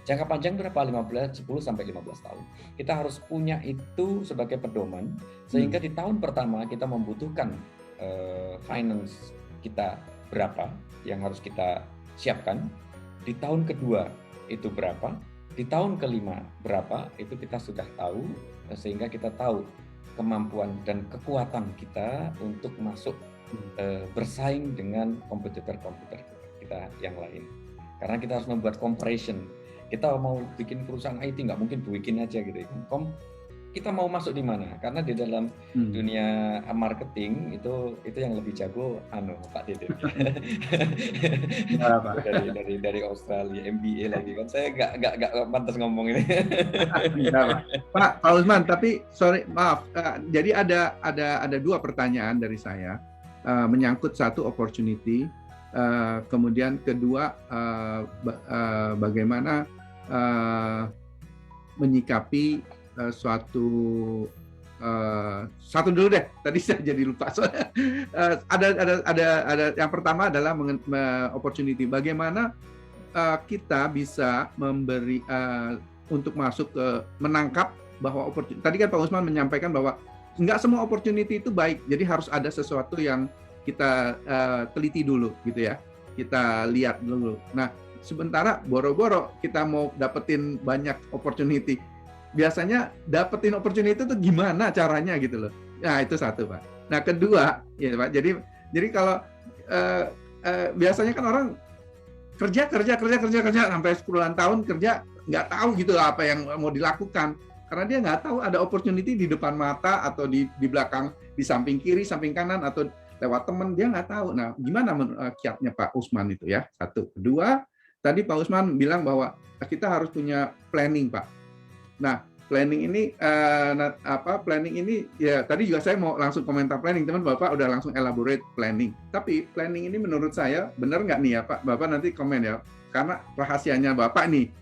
Jangka panjang berapa? 10-15 tahun. Kita harus punya itu sebagai pedoman, sehingga di tahun pertama kita membutuhkan finance kita berapa yang harus kita siapkan. Di tahun kedua itu berapa. Di tahun kelima berapa, itu kita sudah tahu, sehingga kita tahu kemampuan dan kekuatan kita untuk masuk bersaing dengan kompetitor-kompetitor kita yang lain. Karena kita harus membuat comparison. Kita mau bikin perusahaan IT nggak mungkin bikin aja gitu. Kita mau masuk di mana? Karena di dalam dunia marketing itu yang lebih jago Pak Dede. dari Australia, MBA lagi kan. Saya nggak pantas ngomong ini. Pak Usman, tapi sorry maaf. Jadi ada 2 pertanyaan dari saya. Menyangkut satu opportunity, kemudian kedua bagaimana menyikapi satu dulu deh, tadi saya jadi lupa soalnya. Ada yang pertama adalah opportunity, bagaimana kita bisa memberi untuk masuk ke menangkap bahwa opportunity. Tadi kan Pak Usman menyampaikan bahwa nggak semua opportunity itu baik, jadi harus ada sesuatu yang kita teliti dulu gitu ya, kita lihat dulu. Nah, sementara boro-boro kita mau dapetin banyak opportunity, biasanya dapetin opportunity itu gimana caranya gitu loh. Nah, itu satu, Pak. Nah, kedua ya Pak, jadi kalau biasanya kan orang kerja sampai 10-an tahun kerja, nggak tahu gitu apa yang mau dilakukan. Karena dia nggak tahu ada opportunity di depan mata atau di belakang, di samping kiri, samping kanan, atau lewat teman, dia nggak tahu. Nah, gimana kiatnya Pak Usman itu ya? Satu. Kedua, tadi Pak Usman bilang bahwa kita harus punya planning, Pak. Nah, planning ini ya tadi juga saya mau langsung komentar planning, teman Bapak udah langsung elaborate planning. Tapi planning ini menurut saya benar nggak nih ya Pak? Bapak nanti komen ya. Karena rahasianya Bapak nih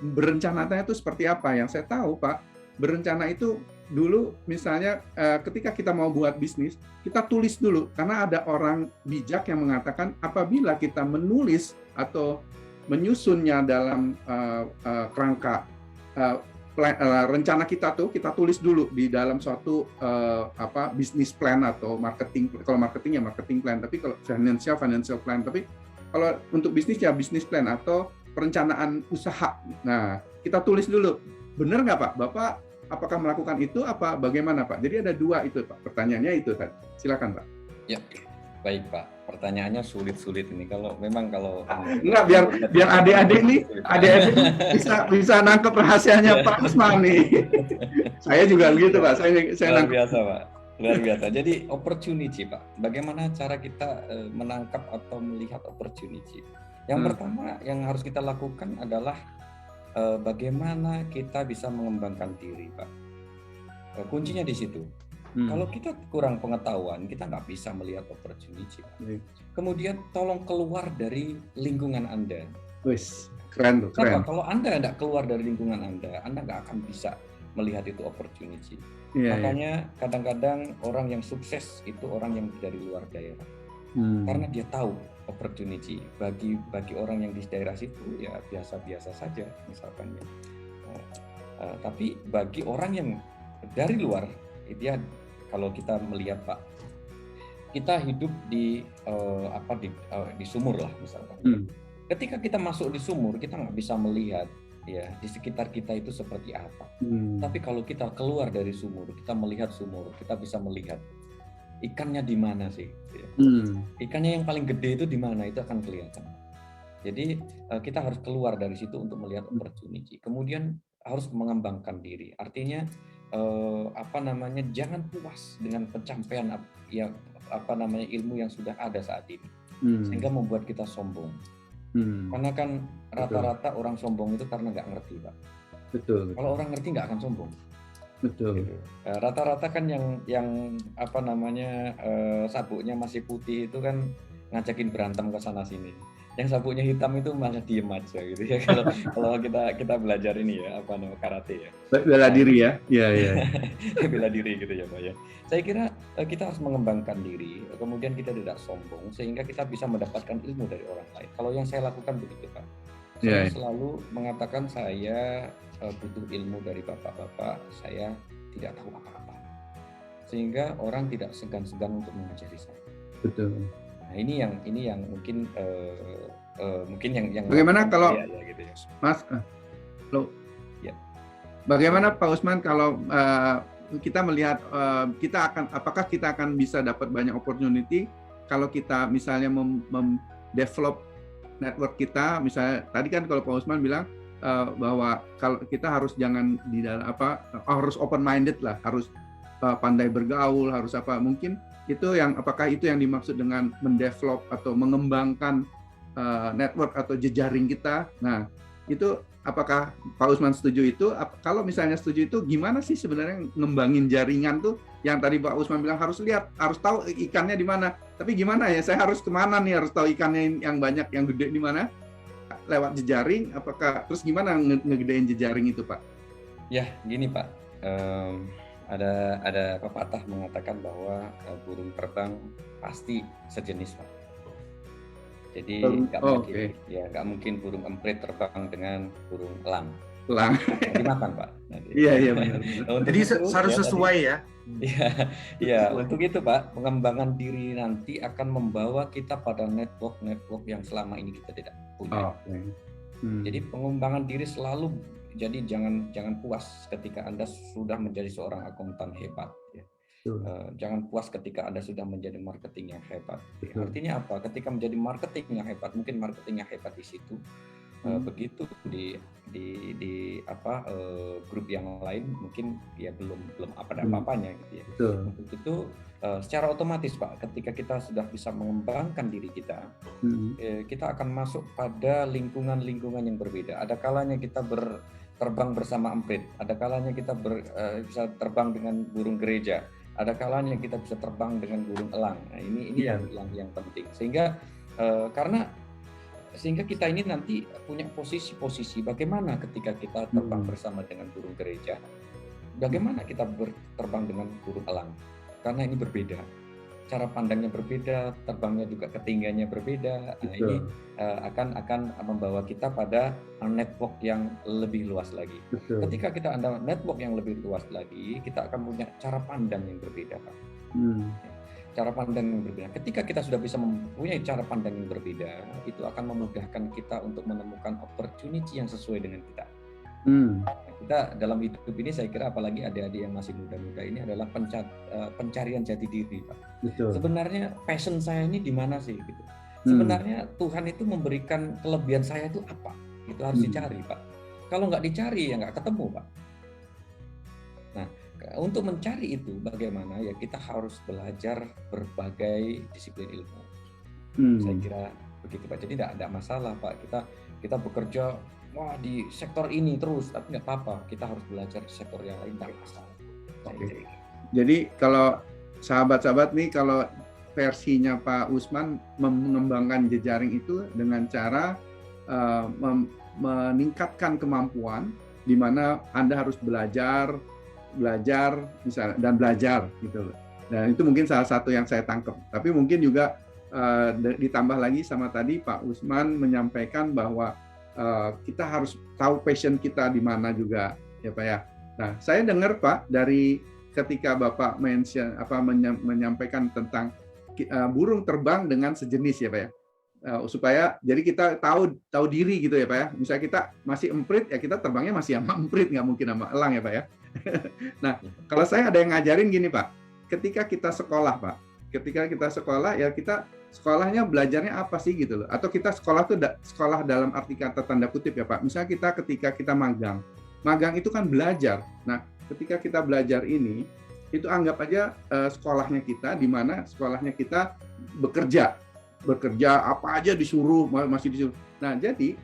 berencananya itu seperti apa? Yang saya tahu Pak, berencana itu dulu misalnya ketika kita mau buat bisnis, kita tulis dulu, karena ada orang bijak yang mengatakan apabila kita menulis atau menyusunnya dalam kerangka rencana kita kita tulis dulu di dalam suatu bisnis plan atau marketing. Kalau marketing ya marketing plan, tapi kalau financial plan, tapi kalau untuk bisnis ya bisnis plan atau perencanaan usaha. Nah, kita tulis dulu. Benar nggak Pak? Bapak apakah melakukan itu apa bagaimana Pak? Jadi ada 2 itu Pak. Pertanyaannya itu tadi. Silakan Pak. Ya, baik Pak. Pertanyaannya sulit-sulit ini. Kalau enggak, biar adik-adik nih bisa nangkep rahasianya Pak Usman nih. Saya juga begitu Pak. Saya luar biasa Pak. Luar biasa. Jadi opportunity Pak. Bagaimana cara kita menangkap atau melihat opportunity? Yang pertama yang harus kita lakukan adalah bagaimana kita bisa mengembangkan diri, Pak. Kuncinya di situ. Kalau kita kurang pengetahuan, kita nggak bisa melihat opportunity, Pak. Kemudian tolong keluar dari lingkungan Anda. Wis, keren tuh, keren. Kalau Anda nggak keluar dari lingkungan Anda nggak akan bisa melihat itu opportunity. Makanya kadang-kadang orang yang sukses itu orang yang dari luar daerah. Karena dia tahu opportunity. Bagi orang yang di daerah situ ya biasa-biasa saja misalkan ya. Tapi bagi orang yang dari luar, itu ya kalau kita melihat Pak, kita hidup di sumur lah misalkan. Ketika kita masuk di sumur, kita nggak bisa melihat ya di sekitar kita itu seperti apa. Tapi kalau kita keluar dari sumur, kita melihat sumur, kita bisa melihat ikannya di mana sih? Ikannya yang paling gede itu di mana? Itu akan kelihatan. Jadi kita harus keluar dari situ untuk melihat opportunity. Kemudian harus mengembangkan diri. Artinya jangan puas dengan pencapaian ya ilmu yang sudah ada saat ini, Hmm. sehingga membuat kita sombong. Karena kan rata-rata orang sombong itu karena nggak ngerti, Pak. Betul. Kalau orang ngerti nggak akan sombong. Betul. Gitu. Rata-rata kan yang sabuknya masih putih itu kan ngajakin berantem ke sana sini. Yang sabuknya hitam itu malah diem aja gitu ya. Kalau kita belajar ini ya, karate ya. Bela diri ya. Iya. Bela diri gitu ya, Pak ya. Saya kira kita harus mengembangkan diri, kemudian kita tidak sombong sehingga kita bisa mendapatkan ilmu dari orang lain. Kalau yang saya lakukan begitu, Pak. Saya selalu mengatakan saya butuh ilmu dari bapak-bapak, saya tidak tahu apa-apa. Sehingga orang tidak segan-segan untuk mengajari saya. Betul. Nah, ini yang mungkin yang bagaimana kalau ya, gitu ya. Mas Ya. Bagaimana Pak Usman kalau kita melihat apakah kita akan bisa dapat banyak opportunity kalau kita misalnya develop network kita, misalnya tadi kan kalau Pak Usman bilang bahwa kalau kita harus jangan di dalam harus open minded lah, harus pandai bergaul, harus mungkin itu apakah itu yang dimaksud dengan mendevelop atau mengembangkan network atau jejaring kita. Nah, itu apakah Pak Usman setuju itu? Kalau misalnya setuju itu, gimana sih sebenarnya ngembangin jaringan tuh? Yang tadi Pak Usman bilang harus lihat, harus tahu ikannya di mana. Tapi gimana ya? Saya harus kemana nih? Harus tahu ikannya yang banyak, yang gede di mana? Lewat jejaring? Apakah terus gimana ngegedein jejaring itu, Pak? Ya, gini Pak. Ada pepatah mengatakan bahwa burung terbang pasti sejenis, Pak. Jadi nggak mungkin burung emprit terbang dengan burung elang. Dimakan, Pak. Iya benar. Jadi harus sesuai ya. Iya, untuk itu Pak, pengembangan diri nanti akan membawa kita pada network yang selama ini kita tidak punya. Jadi pengembangan diri selalu, jadi jangan puas ketika Anda sudah menjadi seorang akuntan hebat. Ya. Jangan puas ketika Anda sudah menjadi marketing yang hebat. Artinya apa? Ketika menjadi marketing yang hebat, mungkin marketing yang hebat di situ. Begitu di grup yang lain mungkin ya belum ada apa-apanya gitu ya. Untuk itu secara otomatis Pak, ketika kita sudah bisa mengembangkan diri kita, kita akan masuk pada lingkungan yang berbeda. Ada kalanya kita terbang bersama emprit, ada kalanya kita bisa terbang dengan burung gereja, ada kalanya kita bisa terbang dengan burung elang. Nah, ini yang penting. Sehingga kita ini nanti punya posisi bagaimana ketika kita terbang bersama dengan burung gereja, bagaimana kita terbang dengan burung elang, karena ini berbeda, cara pandangnya berbeda, terbangnya juga ketinggiannya berbeda. Nah, ini akan membawa kita pada network yang lebih luas lagi. Ketika kita ada network yang lebih luas lagi, kita akan punya cara pandang yang berbeda, Pak. Cara pandang yang berbeda. Ketika kita sudah bisa mempunyai cara pandang yang berbeda, itu akan memudahkan kita untuk menemukan opportunity yang sesuai dengan kita. Kita dalam hidup ini, saya kira apalagi adik-adik yang masih muda-muda ini adalah pencarian jati diri, Pak. Sebenarnya passion saya ini di mana sih? Gitu. Sebenarnya Tuhan itu memberikan kelebihan saya itu apa? Itu harus dicari, Pak. Kalau nggak dicari ya nggak ketemu, Pak. Nah, untuk mencari itu bagaimana ya, kita harus belajar berbagai disiplin ilmu. Saya kira begitu Pak. Jadi tidak ada masalah Pak, kita bekerja di sektor ini terus, tapi nggak apa-apa, kita harus belajar di sektor yang lain, tidak masalah. Jadi kalau sahabat-sahabat nih, kalau versinya Pak Usman mengembangkan jejaring itu dengan cara meningkatkan kemampuan, di mana Anda harus belajar misalnya, dan belajar gitu loh. Dan itu mungkin salah satu yang saya tangkap. Tapi mungkin juga ditambah lagi sama tadi Pak Usman menyampaikan bahwa kita harus tahu passion kita di mana juga ya Pak ya. Nah, saya dengar Pak dari ketika Bapak menyampaikan tentang burung terbang dengan sejenis ya Pak ya. Supaya jadi kita tahu diri gitu ya Pak ya. Misalnya kita masih emprit ya, kita terbangnya masih sama emprit, nggak mungkin sama elang ya Pak ya. Nah, kalau saya ada yang ngajarin gini Pak, ketika kita sekolah Pak, ya kita sekolahnya belajarnya apa sih gitu loh, atau kita sekolah tuh sekolah dalam arti kata tanda kutip ya Pak. Misalnya ketika kita magang itu kan belajar. Nah, ketika kita belajar ini, itu anggap aja sekolahnya kita, di mana sekolahnya kita bekerja apa aja disuruh, masih disuruh. Nah, jadi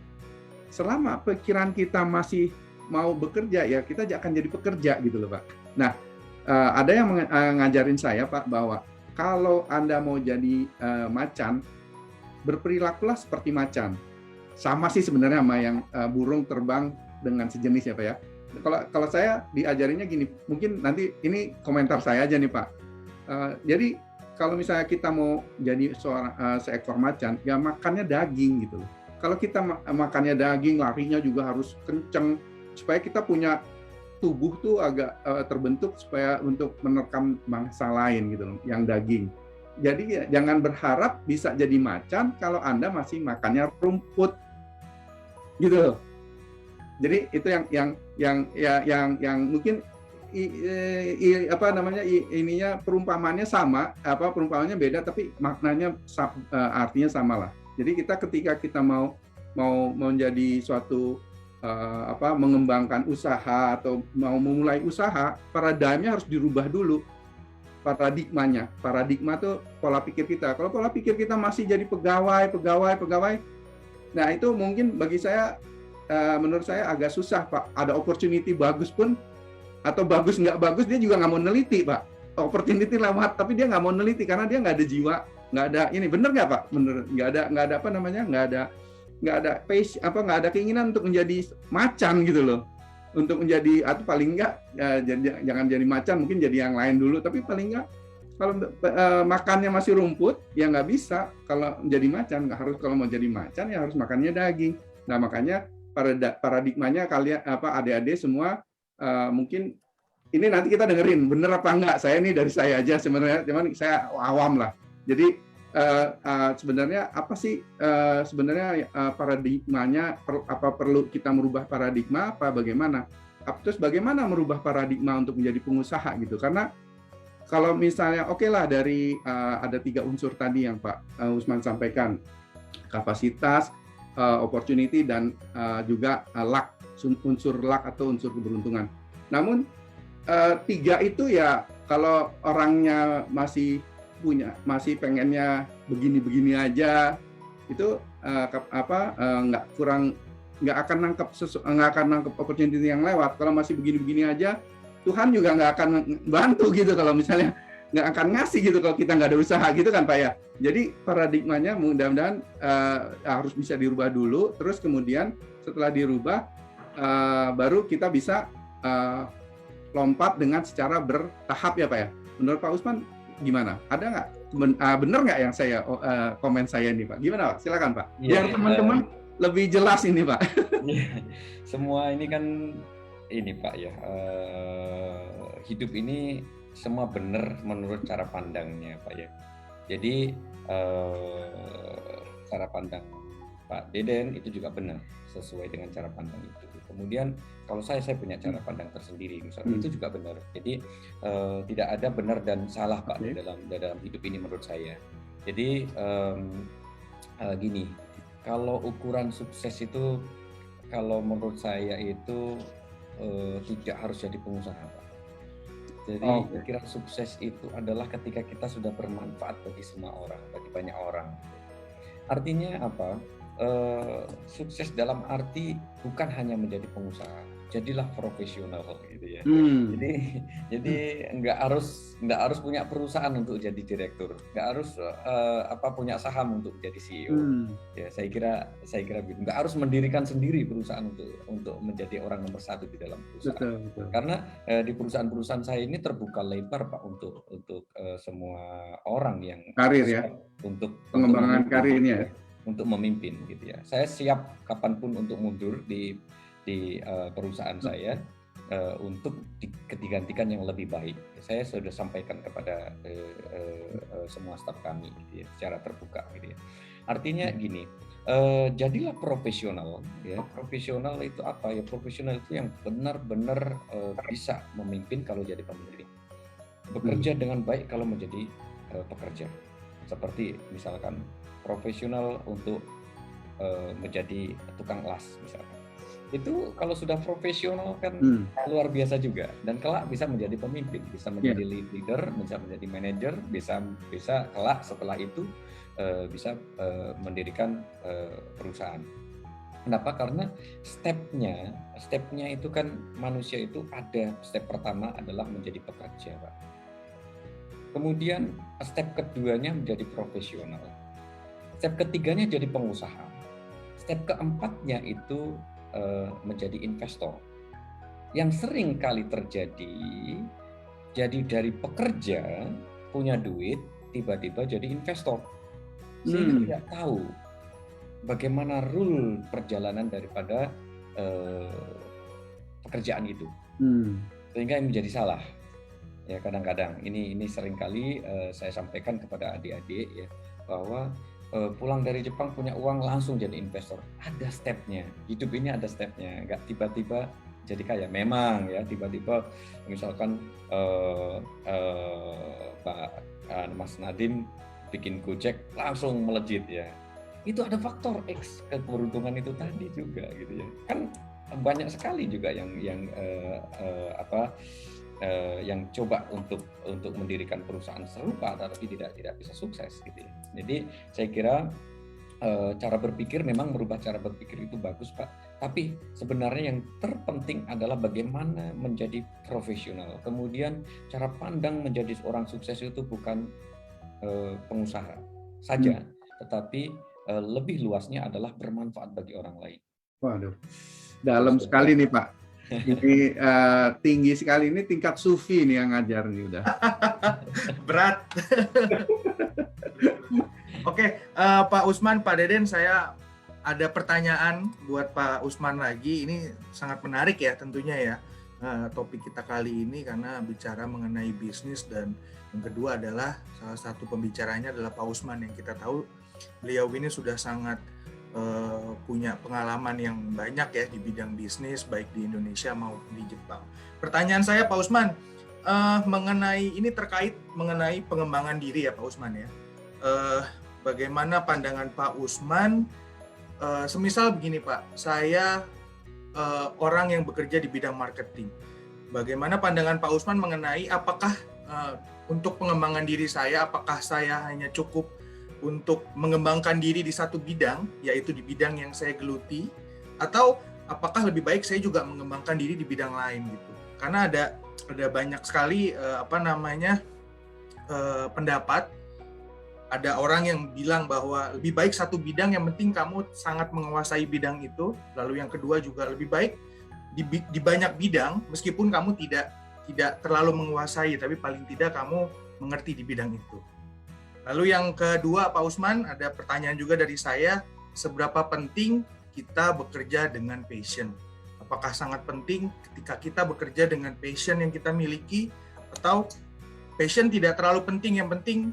selama pikiran kita masih mau bekerja, ya kita akan jadi pekerja gitu loh, Pak. Nah, ada yang ngajarin saya, Pak, bahwa kalau Anda mau jadi macan, berperilakulah seperti macan. Sama sih sebenarnya sama yang burung terbang dengan sejenis ya, Pak ya. Kalau saya diajarinnya gini, mungkin nanti ini komentar saya aja nih, Pak. Jadi kalau misalnya kita mau jadi seekor macan, ya makannya daging gitu. Kalau kita makannya daging, larinya juga harus kenceng supaya kita punya tubuh tuh agak terbentuk supaya untuk menerkam mangsa lain gitu loh, yang daging. Jadi jangan berharap bisa jadi macan kalau Anda masih makannya rumput, gitu loh. Jadi itu yang mungkin ininya perumpamannya sama, perumpamannya beda tapi maknanya artinya sama lah. Jadi ketika kita mau menjadi suatu mengembangkan usaha atau mau memulai usaha, paradigmnya harus dirubah dulu. Paradigma tuh pola pikir kita. Kalau pola pikir kita masih jadi pegawai, nah itu mungkin bagi saya, menurut saya agak susah, Pak. Ada opportunity bagus pun, atau bagus nggak bagus, dia juga nggak mau neliti, Pak. Opportunity lewat, tapi dia nggak mau neliti karena dia nggak ada jiwa, nggak ada ini. Bener nggak, Pak? Bener, nggak ada nggak ada keinginan untuk menjadi macan gitu loh. Untuk menjadi, atau paling nggak jangan jadi macan, mungkin jadi yang lain dulu. Tapi paling nggak kalau makannya masih rumput, ya nggak bisa. Kalau menjadi macan, nggak harus. Kalau mau jadi macan, ya harus makannya daging. Nah, makanya paradigmanya kalian adik-adik semua, mungkin ini nanti kita dengerin bener apa enggak. Saya ini dari saya aja sebenarnya, cuman saya awam lah. Jadi sebenarnya apa sih sebenarnya paradigmanya, apa perlu kita merubah paradigma, apa bagaimana? Terus bagaimana merubah paradigma untuk menjadi pengusaha gitu? Karena kalau misalnya oke lah dari ada 3 unsur tadi yang Pak Usman sampaikan, kapasitas, opportunity, dan juga luck, unsur luck atau unsur keberuntungan. Namun 3 itu ya kalau orangnya masih pengennya begini-begini aja, itu nggak akan nangkep opportunity yang lewat. Kalau masih begini-begini aja, Tuhan juga nggak akan bantu gitu kalau misalnya nggak akan ngasih gitu kalau kita nggak ada usaha gitu kan, Pak ya. Jadi paradigmanya mudah-mudahan harus bisa dirubah dulu, terus kemudian setelah dirubah baru kita bisa lompat dengan secara bertahap ya, Pak ya. Menurut Pak Usman gimana? Ada nggak? Benar nggak yang saya komen saya ini, Pak? Gimana, Pak? Silakan, Pak. Biar teman-teman lebih jelas ini, Pak. Semua ini kan ini, Pak ya. Hidup ini semua benar menurut cara pandangnya, Pak ya. Jadi cara pandang Pak Deden itu juga benar, sesuai dengan cara pandang itu. Kemudian kalau saya punya cara pandang tersendiri misalnya, itu juga benar. Jadi tidak ada benar dan salah, Pak, dalam hidup ini menurut saya. Jadi gini, kalau ukuran sukses itu kalau menurut saya itu tidak harus jadi pengusaha, Pak. Jadi pikiran sukses itu adalah ketika kita sudah bermanfaat bagi semua orang, bagi banyak orang. Artinya apa? Sukses dalam arti bukan hanya menjadi pengusaha, jadilah profesional gitu ya. Jadi nggak harus punya perusahaan untuk jadi direktur, nggak harus punya saham untuk jadi CEO. Ya, saya kira nggak harus mendirikan sendiri perusahaan untuk menjadi orang nomor 1 di dalam perusahaan. Betul. Karena di perusahaan saya ini terbuka lebar, Pak, untuk semua orang yang karir ya, untuk pengembangan karirnya. Untuk memimpin gitu ya. Saya siap kapanpun untuk mundur di perusahaan saya untuk digantikan yang lebih baik. Saya sudah sampaikan kepada semua staf kami gitu ya, secara terbuka gitu ya. Artinya gini, jadilah profesional ya. Profesional itu apa ya? Profesional itu yang benar-benar bisa memimpin kalau jadi pemimpin. Bekerja dengan baik kalau menjadi pekerja. Seperti misalkan profesional untuk menjadi tukang las misalkan. itu kalau sudah profesional kan luar biasa juga, dan kelak bisa menjadi pemimpin, bisa menjadi leader, bisa menjadi manajer, bisa kelak setelah itu bisa mendirikan perusahaan. Kenapa? Karena stepnya itu kan manusia itu ada, step pertama adalah menjadi pekerja, Pak. Kemudian step keduanya menjadi profesional. Step ketiganya jadi pengusaha. Step keempatnya itu menjadi investor. Yang sering kali terjadi, jadi dari pekerja punya duit, tiba-tiba jadi investor. Sehingga tidak tahu bagaimana rule perjalanan daripada pekerjaan itu. Sehingga ini menjadi salah. Ya, kadang-kadang ini seringkali saya sampaikan kepada adik-adik ya, bahwa pulang dari Jepang punya uang langsung jadi investor. Ada stepnya, hidup ini ada stepnya, nggak tiba-tiba jadi kaya. Memang ya tiba-tiba misalkan Mas Nadiem bikin Gojek langsung melejit ya. Itu ada faktor X keberuntungan itu tadi juga gitu ya. Kan banyak sekali juga yang coba untuk mendirikan perusahaan serupa tapi tidak bisa sukses gitu ya. Jadi saya kira cara berpikir, memang merubah cara berpikir itu bagus, Pak. Tapi sebenarnya yang terpenting adalah bagaimana menjadi profesional. Kemudian cara pandang menjadi seorang sukses itu bukan pengusaha saja, tetapi lebih luasnya adalah bermanfaat bagi orang lain. Waduh, dalam sekali nih Pak. Ini tinggi sekali, ini tingkat sufi nih yang ngajar nih udah. Berat. Oke, Pak Usman, Pak Deden, saya ada pertanyaan buat Pak Usman lagi. Ini sangat menarik ya tentunya ya topik kita kali ini, karena bicara mengenai bisnis, dan yang kedua adalah salah satu pembicaranya adalah Pak Usman yang kita tahu beliau ini sudah sangat punya pengalaman yang banyak ya di bidang bisnis, baik di Indonesia maupun di Jepang. Pertanyaan saya Pak Usman, mengenai ini terkait mengenai pengembangan diri ya Pak Usman ya. Bagaimana pandangan Pak Usman, semisal begini Pak, saya orang yang bekerja di bidang marketing. Bagaimana pandangan Pak Usman mengenai apakah untuk pengembangan diri saya, apakah saya hanya cukup untuk mengembangkan diri di satu bidang, yaitu di bidang yang saya geluti, atau apakah lebih baik saya juga mengembangkan diri di bidang lain gitu. Karena ada banyak sekali pendapat, ada orang yang bilang bahwa lebih baik satu bidang, yang penting kamu sangat menguasai bidang itu, lalu yang kedua juga lebih baik di banyak bidang, meskipun kamu tidak terlalu menguasai, tapi paling tidak kamu mengerti di bidang itu. Lalu yang kedua Pak Usman, ada pertanyaan juga dari saya, seberapa penting kita bekerja dengan passion? Apakah sangat penting ketika kita bekerja dengan passion yang kita miliki, atau passion tidak terlalu penting, yang penting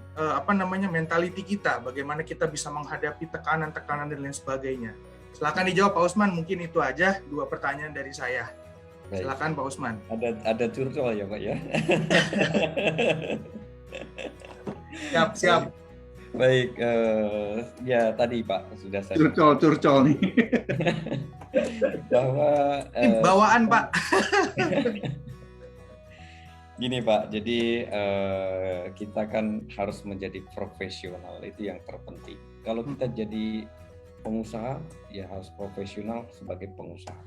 mentality kita, bagaimana kita bisa menghadapi tekanan-tekanan dan lain sebagainya. Silakan dijawab Pak Usman, mungkin itu aja dua pertanyaan dari saya. Silakan Pak Usman. Ada curcol ya Pak ya. Siap. Baik, ya tadi Pak sudah saya curcol nih. Bahwa bawaan Pak. Gini Pak, jadi kita kan harus menjadi profesional, itu yang terpenting. Kalau kita jadi pengusaha, ya harus profesional sebagai pengusaha.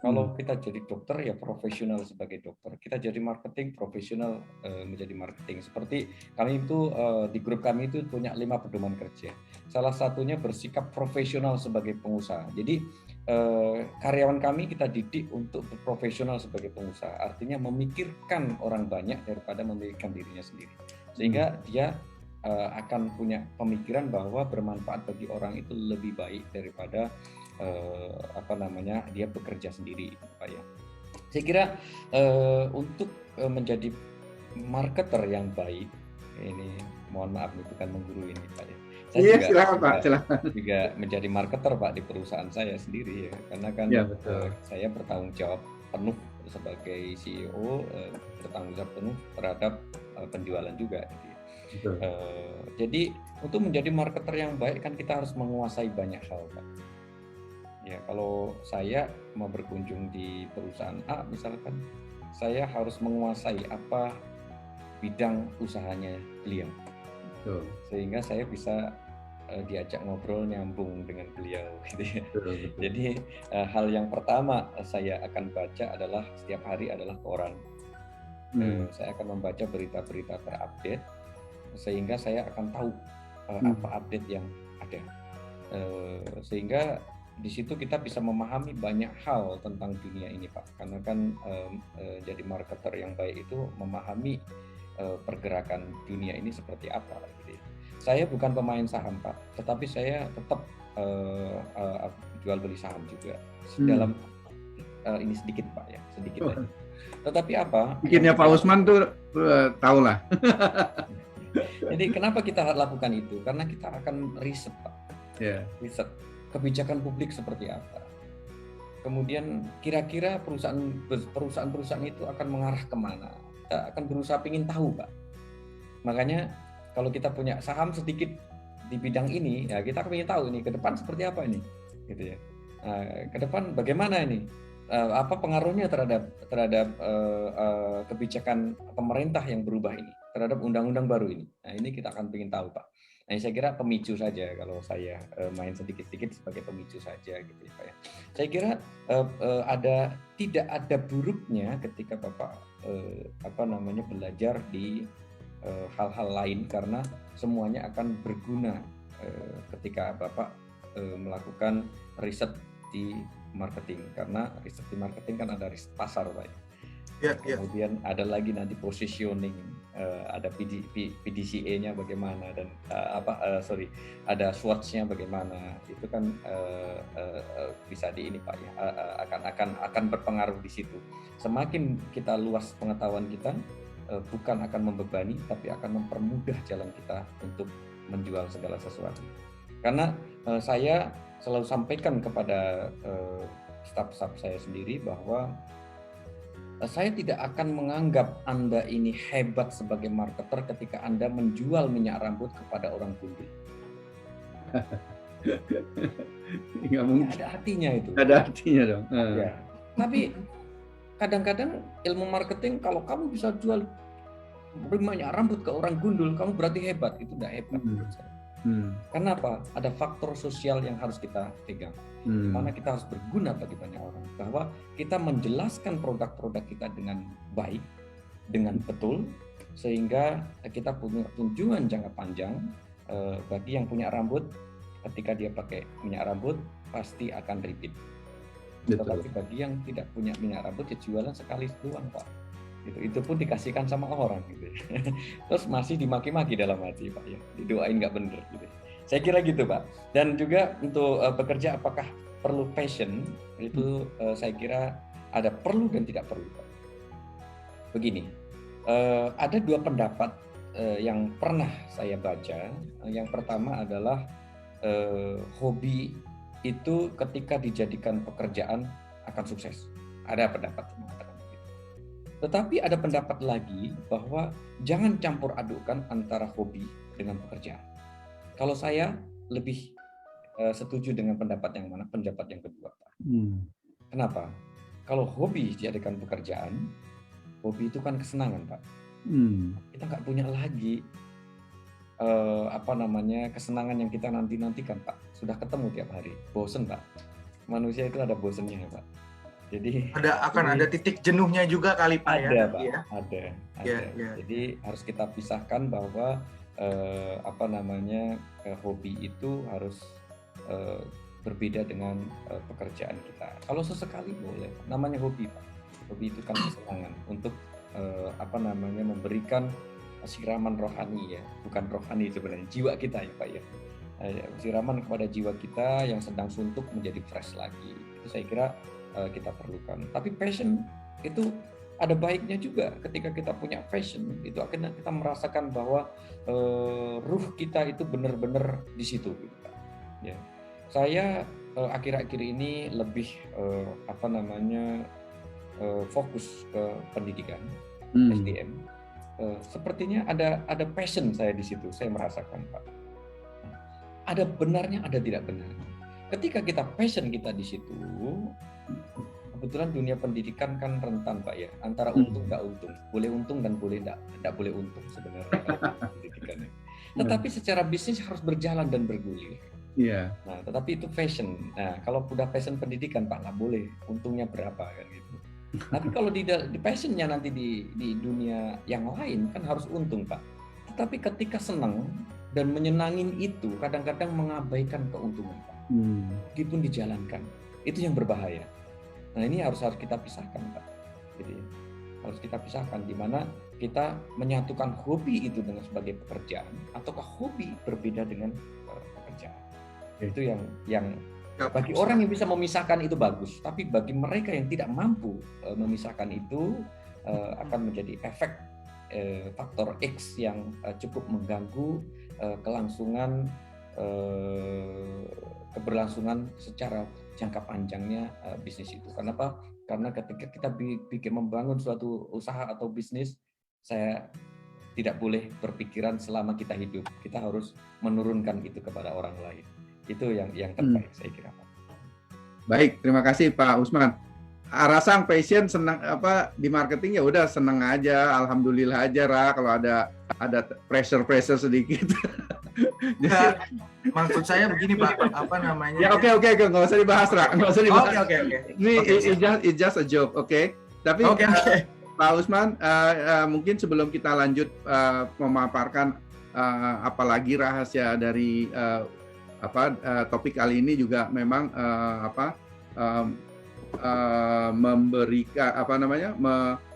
Kalau kita jadi dokter, ya profesional sebagai dokter. Kita jadi marketing, profesional menjadi marketing. Seperti kami itu, di grup kami itu punya 5 pedoman kerja. Salah satunya bersikap profesional sebagai pengusaha. Jadi karyawan kami kita didik untuk profesional sebagai pengusaha. Artinya memikirkan orang banyak daripada memikirkan dirinya sendiri. Sehingga dia akan punya pemikiran bahwa bermanfaat bagi orang itu lebih baik daripada dia bekerja sendiri, Pak ya. Saya kira untuk menjadi marketer yang baik, ini mohon maaf nih bukan menggurui ini Pak ya. Saya juga menjadi marketer Pak di perusahaan saya sendiri ya, karena kan saya bertanggung jawab penuh sebagai CEO, bertanggung jawab penuh terhadap penjualan juga. Jadi untuk menjadi marketer yang baik kan kita harus menguasai banyak hal Pak. Ya, kalau saya mau berkunjung di perusahaan A misalkan, saya harus menguasai apa bidang usahanya beliau, Betul, sehingga saya bisa diajak ngobrol nyambung dengan beliau gitu ya. betul, betul. Jadi hal yang pertama saya akan baca adalah setiap hari adalah koran. Saya akan membaca berita-berita terupdate sehingga saya akan tahu apa update yang ada. Sehingga di situ kita bisa memahami banyak hal tentang dunia ini, Pak. Karena kan jadi marketer yang baik itu memahami pergerakan dunia ini seperti apa gitu ya. Saya bukan pemain saham, Pak, tetapi saya tetap jual beli saham juga dalam ini sedikit, Pak, ya, sedikit aja. Tetapi apa? Bikinnya Pak Usman tuh tahu lah. Jadi kenapa kita lakukan itu? Karena kita akan riset, Pak. Yeah. Riset kebijakan publik seperti apa. Kemudian kira-kira perusahaan-perusahaan itu akan mengarah kemana? Kita akan berusaha ingin tahu, Pak. Makanya kalau kita punya saham sedikit di bidang ini, ya kita ingin tahu ini ke depan seperti apa ini, gitu ya. Ke depan bagaimana ini? Apa pengaruhnya terhadap kebijakan pemerintah yang berubah ini, terhadap undang-undang baru ini. Nah, ini kita akan ingin tahu, Pak. Nah, saya kira pemicu saja kalau saya main sedikit-sedikit sebagai pemicu saja gitu ya, Pak ya. Saya kira tidak ada buruknya ketika Bapak belajar di hal-hal lain, karena semuanya akan berguna ketika Bapak melakukan riset di marketing, karena riset di marketing kan ada riset pasar, Pak. Kemudian ada lagi nanti positioning, ada PDCA-nya bagaimana, dan ada SWOT-nya bagaimana, itu kan bisa di ini, Pak ya, akan berpengaruh di situ. Semakin kita luas pengetahuan kita, bukan akan membebani, tapi akan mempermudah jalan kita untuk menjual segala sesuatu. Karena saya selalu sampaikan kepada staf-staf saya sendiri bahwa saya tidak akan menganggap Anda ini hebat sebagai marketer ketika Anda menjual minyak rambut kepada orang gundul. Nggak mungkin. Ada artinya itu. Ada artinya dong. Ya. Tapi kadang-kadang ilmu marketing, kalau kamu bisa jual minyak rambut ke orang gundul, kamu berarti hebat. Itu tidak hebat menurut saya. Karena apa? Ada faktor sosial yang harus kita pegang. Dimana kita harus berguna bagi banyak orang. Bahwa kita menjelaskan produk-produk kita dengan baik, dengan betul, sehingga kita punya kunjungan jangka panjang. Bagi yang punya rambut, ketika dia pakai minyak rambut, pasti akan repeat. Tetapi bagi yang tidak punya minyak rambut, ya jualan sekali doang, Pak. Itu pun dikasihkan sama orang gitu. Terus masih dimaki-maki dalam hati, Pak ya, didoain nggak bener gitu. Saya kira gitu, Pak. Dan juga untuk bekerja apakah perlu passion, itu saya kira ada perlu dan tidak perlu, Pak. Begini, ada dua pendapat yang pernah saya baca. Yang pertama adalah hobi itu ketika dijadikan pekerjaan akan sukses. Ada pendapat yang mengatakan. Tetapi ada pendapat lagi bahwa jangan campur adukkan antara hobi dengan pekerjaan. Kalau saya lebih setuju dengan pendapat yang mana? Pendapat yang kedua, Pak. Kenapa? Kalau hobi dijadikan pekerjaan, hobi itu kan kesenangan, Pak. Kita nggak punya lagi kesenangan yang kita nantikan, Pak. Sudah ketemu tiap hari, bosen, Pak. Manusia itu ada bosennya, Pak. Jadi ada titik jenuhnya juga kali, Pak. Ada, Pak. Ya? Ada. Ya. Jadi harus kita pisahkan bahwa hobi itu harus berbeda dengan pekerjaan kita. Kalau sesekali boleh, namanya hobi, Pak. Hobi itu kan kesenangan untuk memberikan siraman rohani, ya, bukan rohani sebenarnya, jiwa kita ya, Pak ya. Siraman kepada jiwa kita yang sedang suntuk menjadi fresh lagi. Itu saya kira kita perlukan. Tapi passion itu ada baiknya juga. Ketika kita punya passion, itu akhirnya kita merasakan bahwa ruh kita itu benar-benar di situ. Gitu, Pak. Ya. Saya akhir-akhir ini lebih fokus ke pendidikan, SDM. Sepertinya ada passion saya di situ. Saya merasakan, Pak. Ada benarnya, ada tidak benarnya. ketika kita passion kita di situ, kebetulan dunia pendidikan kan rentan Pak ya, antara untung nggak untung, boleh untung dan boleh nggak boleh untung sebenarnya kalau pendidikannya. Tetapi secara bisnis harus berjalan dan bergulir. Iya. Nah, tetapi itu passion. Nah, kalau udah passion pendidikan Pak nggak boleh, untungnya berapa kan gitu. Tapi kalau di passionnya nanti di dunia yang lain kan harus untung Pak. Tetapi ketika senang dan menyenangin itu kadang-kadang mengabaikan keuntungan Pak. Meskipun dijalankan, itu yang berbahaya. Nah ini harus kita pisahkan Pak. Jadi harus kita pisahkan di mana kita menyatukan hobi itu dengan sebagai pekerjaan ataukah hobi berbeda dengan pekerjaan. Itu yang bagi orang yang bisa memisahkan itu bagus, tapi bagi mereka yang tidak mampu memisahkan itu akan menjadi efek faktor X yang cukup mengganggu kelangsungan keberlangsungan secara jangka panjangnya bisnis itu. Kenapa? Karena ketika kita bikin membangun suatu usaha atau bisnis, saya tidak boleh berpikiran selama kita hidup. Kita harus menurunkan itu kepada orang lain. Itu yang terbaik saya kira. Baik, terima kasih Pak Usman. Rasang passion senang di marketing ya udah senang aja, alhamdulillah aja kalau ada pressure sedikit. Jadi, maksud saya begini Pak, apa namanya? Ya oke, nggak usah dibahas nggak usah dibahas. Oke. Ini it's just a joke, oke? Tapi Pak Usman, mungkin sebelum kita lanjut memaparkan apalagi rahasia dari topik kali ini juga memang memberikan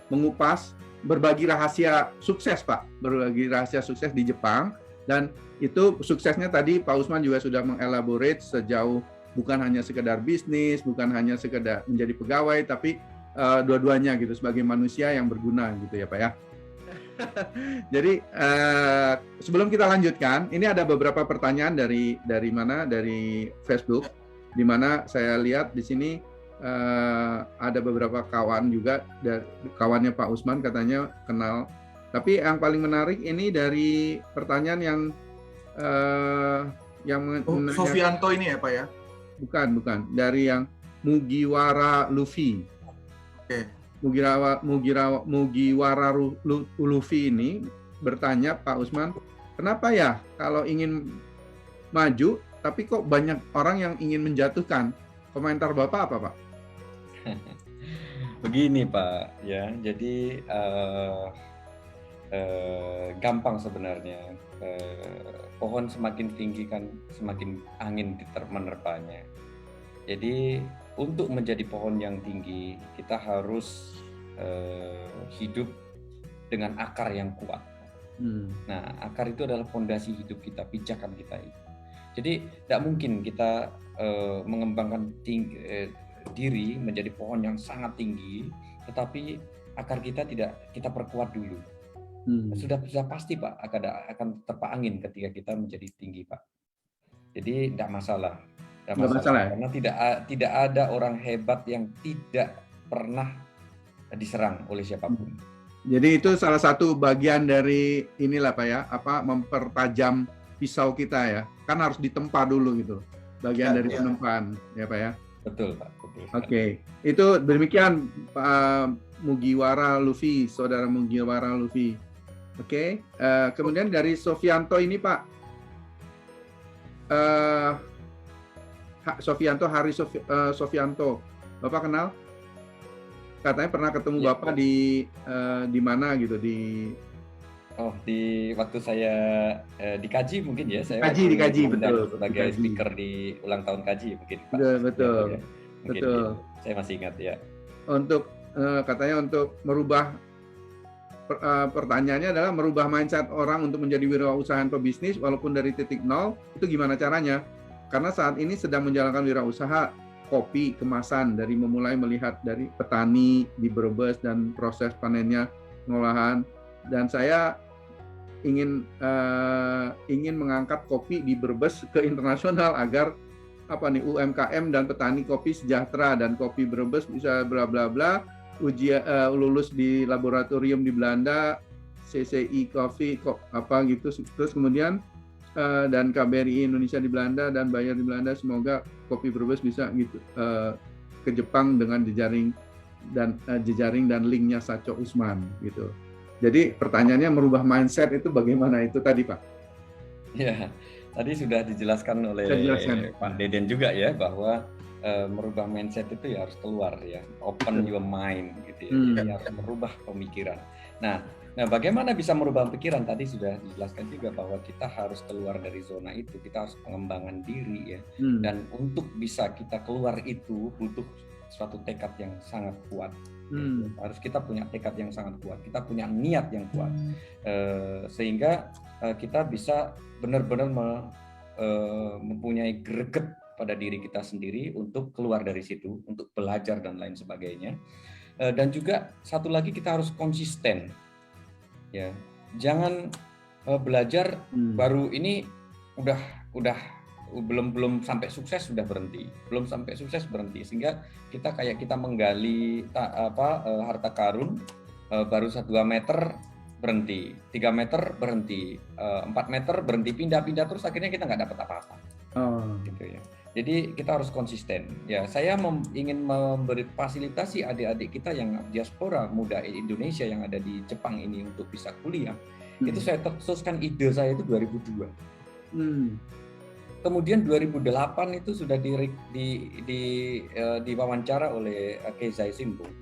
mengupas berbagi rahasia sukses Pak, berbagi rahasia sukses di Jepang. Dan itu suksesnya tadi Pak Usman juga sudah mengelaborate sejauh bukan hanya sekedar bisnis, bukan hanya sekedar menjadi pegawai, tapi dua-duanya gitu sebagai manusia yang berguna gitu ya Pak ya. Jadi sebelum kita lanjutkan, ini ada beberapa pertanyaan dari Facebook, di mana saya lihat di sini ada beberapa kawan juga, kawannya Pak Usman katanya kenal. Tapi yang paling menarik ini dari pertanyaan yang Sofianto ini ya Pak ya? Bukan. Dari yang Mugiwara Luffy. Oke. Mugiwara Luffy ini bertanya Pak Usman, kenapa ya kalau ingin maju, tapi kok banyak orang yang ingin menjatuhkan? Komentar Bapak apa Pak? Begini Pak, ya, jadi gampang sebenarnya. Pohon semakin tinggi kan semakin angin menerpanya. Jadi untuk menjadi pohon yang tinggi kita harus hidup dengan akar yang kuat. Nah, akar itu adalah fondasi hidup kita, pijakan kita itu. Jadi tidak mungkin kita mengembangkan diri menjadi pohon yang sangat tinggi, tetapi akar kita tidak kita perkuat dulu. Sudah pasti Pak akan terpa angin ketika kita menjadi tinggi Pak. Jadi tidak masalah. Karena tidak ada orang hebat yang tidak pernah diserang oleh siapapun. Jadi itu salah satu bagian dari inilah Pak ya, mempertajam pisau kita ya. Kan harus ditempa dulu gitu. Bagian dari penempaan ya Pak ya. Betul Pak. Oke. Itu demikian Pak Mugiwara Luffy, Saudara Mugiwara Luffy. Oke. Kemudian dari Sofianto ini Pak. Sofianto. Bapak kenal? Katanya pernah ketemu Bapak di mana gitu di waktu saya di Kaji mungkin ya, saya di Kaji betul sebagai speaker di ulang tahun Kaji mungkin Pak. Betul. Ya, betul. Saya masih ingat ya. Untuk katanya untuk merubah pertanyaannya adalah merubah mindset orang untuk menjadi wirausahaan pebisnis walaupun dari titik nol, itu gimana caranya? Karena saat ini sedang menjalankan wirausaha kopi kemasan, dari memulai melihat dari petani di Brebes dan proses panennya, pengolahan, dan saya ingin mengangkat kopi di Brebes ke internasional agar UMKM dan petani kopi sejahtera dan kopi Brebes bisa bla bla bla, lulus di laboratorium di Belanda, CCI Coffee gitu, terus kemudian dan KBRI Indonesia di Belanda dan Bayer di Belanda, semoga Kopi Brebes bisa gitu ke Jepang dengan jejaring dan linknya Sacho Usman gitu. Jadi pertanyaannya merubah mindset itu bagaimana itu tadi Pak? Ya, tadi sudah dijelaskan oleh Pak Deden juga ya, bahwa merubah mindset itu ya harus keluar ya, open your mind gitu ya, jadi harus merubah pemikiran. Nah, bagaimana bisa merubah pikiran? Tadi sudah dijelaskan juga bahwa kita harus keluar dari zona itu, kita harus pengembangan diri ya. Dan untuk bisa kita keluar itu butuh suatu tekad yang sangat kuat. Harus kita punya tekad yang sangat kuat, kita punya niat yang kuat, sehingga kita bisa benar-benar mempunyai greget pada diri kita sendiri untuk keluar dari situ, untuk belajar dan lain sebagainya. Dan juga satu lagi, kita harus konsisten. Ya, jangan belajar baru ini udah belum sampai sukses sudah berhenti, belum sampai sukses berhenti, sehingga kita menggali harta karun, baru 2 meter berhenti, 3 meter berhenti, 4 meter berhenti, pindah terus, akhirnya kita nggak dapat apa-apa. Gitu ya. Jadi kita harus konsisten. Ya, saya ingin memberi fasilitasi adik-adik kita yang diaspora muda Indonesia yang ada di Jepang ini untuk bisa kuliah. Itu saya tersuskan ide saya itu 2002. Kemudian 2008 itu sudah diwawancara oleh Keizai Shimbun.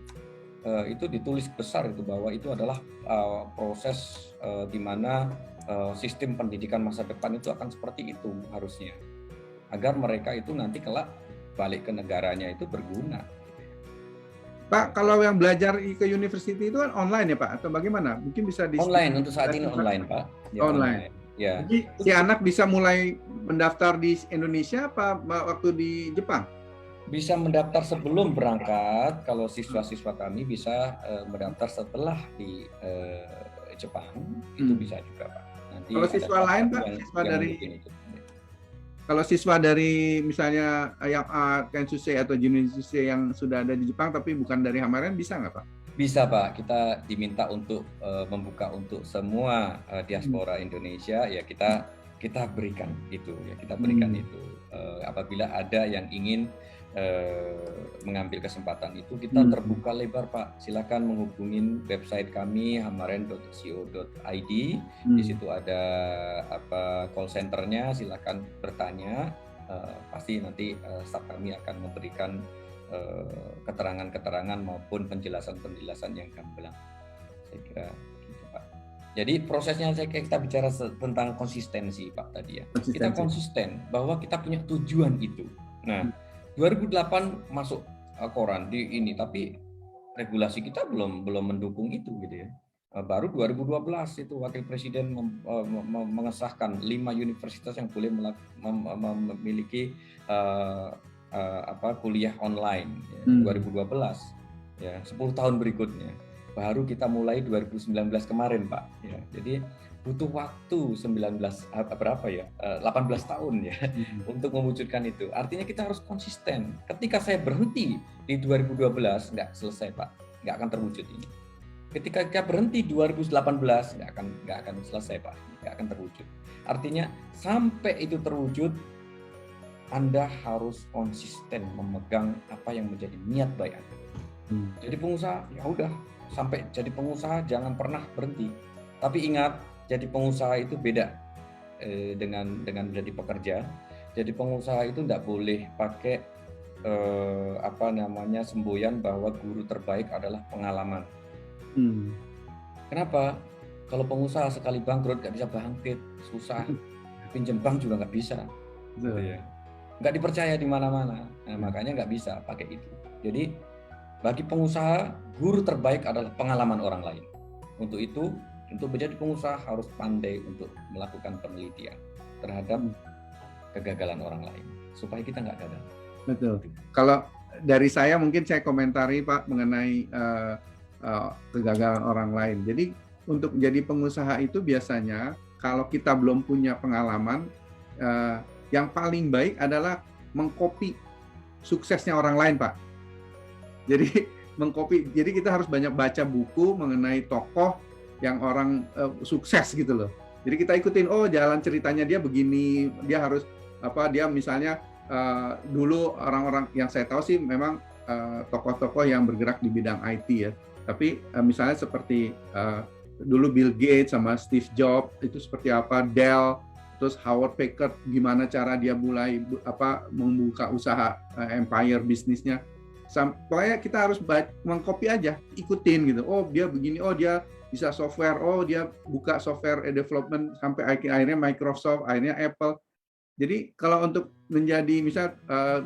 Itu ditulis besar itu bahwa itu adalah proses di mana sistem pendidikan masa depan itu akan seperti itu harusnya, agar mereka itu nanti kelak balik ke negaranya itu berguna. Pak, kalau yang belajar ke university itu kan online ya Pak, atau bagaimana? Mungkin bisa di online untuk saat ini online Pak. Ya, online. Ya. Jadi si anak bisa mulai mendaftar di Indonesia apa waktu di Jepang? Bisa mendaftar sebelum berangkat. Kalau siswa-siswa kami bisa mendaftar setelah di Jepang, itu bisa juga Pak. Nanti kalau siswa lain Pak, kalau siswa dari misalnya yang Kensusei atau Junisei yang sudah ada di Jepang tapi bukan dari Hamaren, bisa nggak Pak? Bisa Pak, kita diminta untuk membuka untuk semua diaspora Indonesia, ya kita berikan itu ya, kita berikan itu. Apabila ada yang ingin mengambil kesempatan itu, kita terbuka lebar Pak. Silakan menghubungin website kami hamaren.co.id. Di situ ada call centernya, silakan bertanya. Pasti nanti staf kami akan memberikan keterangan-keterangan maupun penjelasan-penjelasan yang gamblang. Saya kira gitu Pak. Jadi prosesnya kita bicara tentang konsistensi Pak tadi ya. Kita konsisten bahwa kita punya tujuan itu. Nah, 2008 masuk koran di ini, tapi regulasi kita belum mendukung itu gitu ya. Baru 2012 itu Wakil Presiden mengesahkan 5 universitas yang boleh memiliki kuliah online ya, 2012 ya, 10 tahun berikutnya baru kita mulai 2019 kemarin Pak ya. Jadi butuh waktu 18 tahun ya untuk mewujudkan itu. Artinya kita harus konsisten. Ketika saya berhenti di 2012 nggak selesai Pak, nggak akan terwujud ini. Ketika kita berhenti 2018 nggak akan selesai Pak, nggak akan terwujud. Artinya sampai itu terwujud, Anda harus konsisten memegang apa yang menjadi niat baik Anda. Jadi pengusaha, ya udah, sampai jadi pengusaha jangan pernah berhenti. Tapi ingat, jadi pengusaha itu beda dengan menjadi pekerja. Jadi pengusaha itu tidak boleh pakai semboyan bahwa guru terbaik adalah pengalaman. Kenapa? Kalau pengusaha sekali bangkrut nggak bisa bangkit, susah. Pinjam bank juga nggak bisa. Nggak dipercaya di mana-mana, makanya nggak bisa pakai itu. Jadi bagi pengusaha, guru terbaik adalah pengalaman orang lain. Untuk itu, untuk menjadi pengusaha harus pandai untuk melakukan penelitian terhadap kegagalan orang lain, supaya kita nggak gagal. Betul. Kalau dari saya mungkin saya komentari Pak mengenai kegagalan orang lain. Jadi untuk menjadi pengusaha itu biasanya kalau kita belum punya pengalaman, yang paling baik adalah mengcopy suksesnya orang lain, Pak. Jadi mengcopy. Jadi kita harus banyak baca buku mengenai tokoh yang orang sukses gitu loh. Jadi kita ikutin, oh jalan ceritanya dia begini, dia harus dia misalnya dulu orang-orang yang saya tahu sih memang tokoh-tokoh yang bergerak di bidang IT ya. Tapi misalnya seperti dulu Bill Gates sama Steve Jobs itu seperti apa, Dell, terus Howard Packard gimana cara dia mulai membuka usaha empire bisnisnya. Pokoknya kita harus mengcopy aja, ikutin gitu. Oh dia begini, oh dia bisa software, oh dia buka software development sampai akhirnya Microsoft, akhirnya Apple. Jadi kalau untuk menjadi misal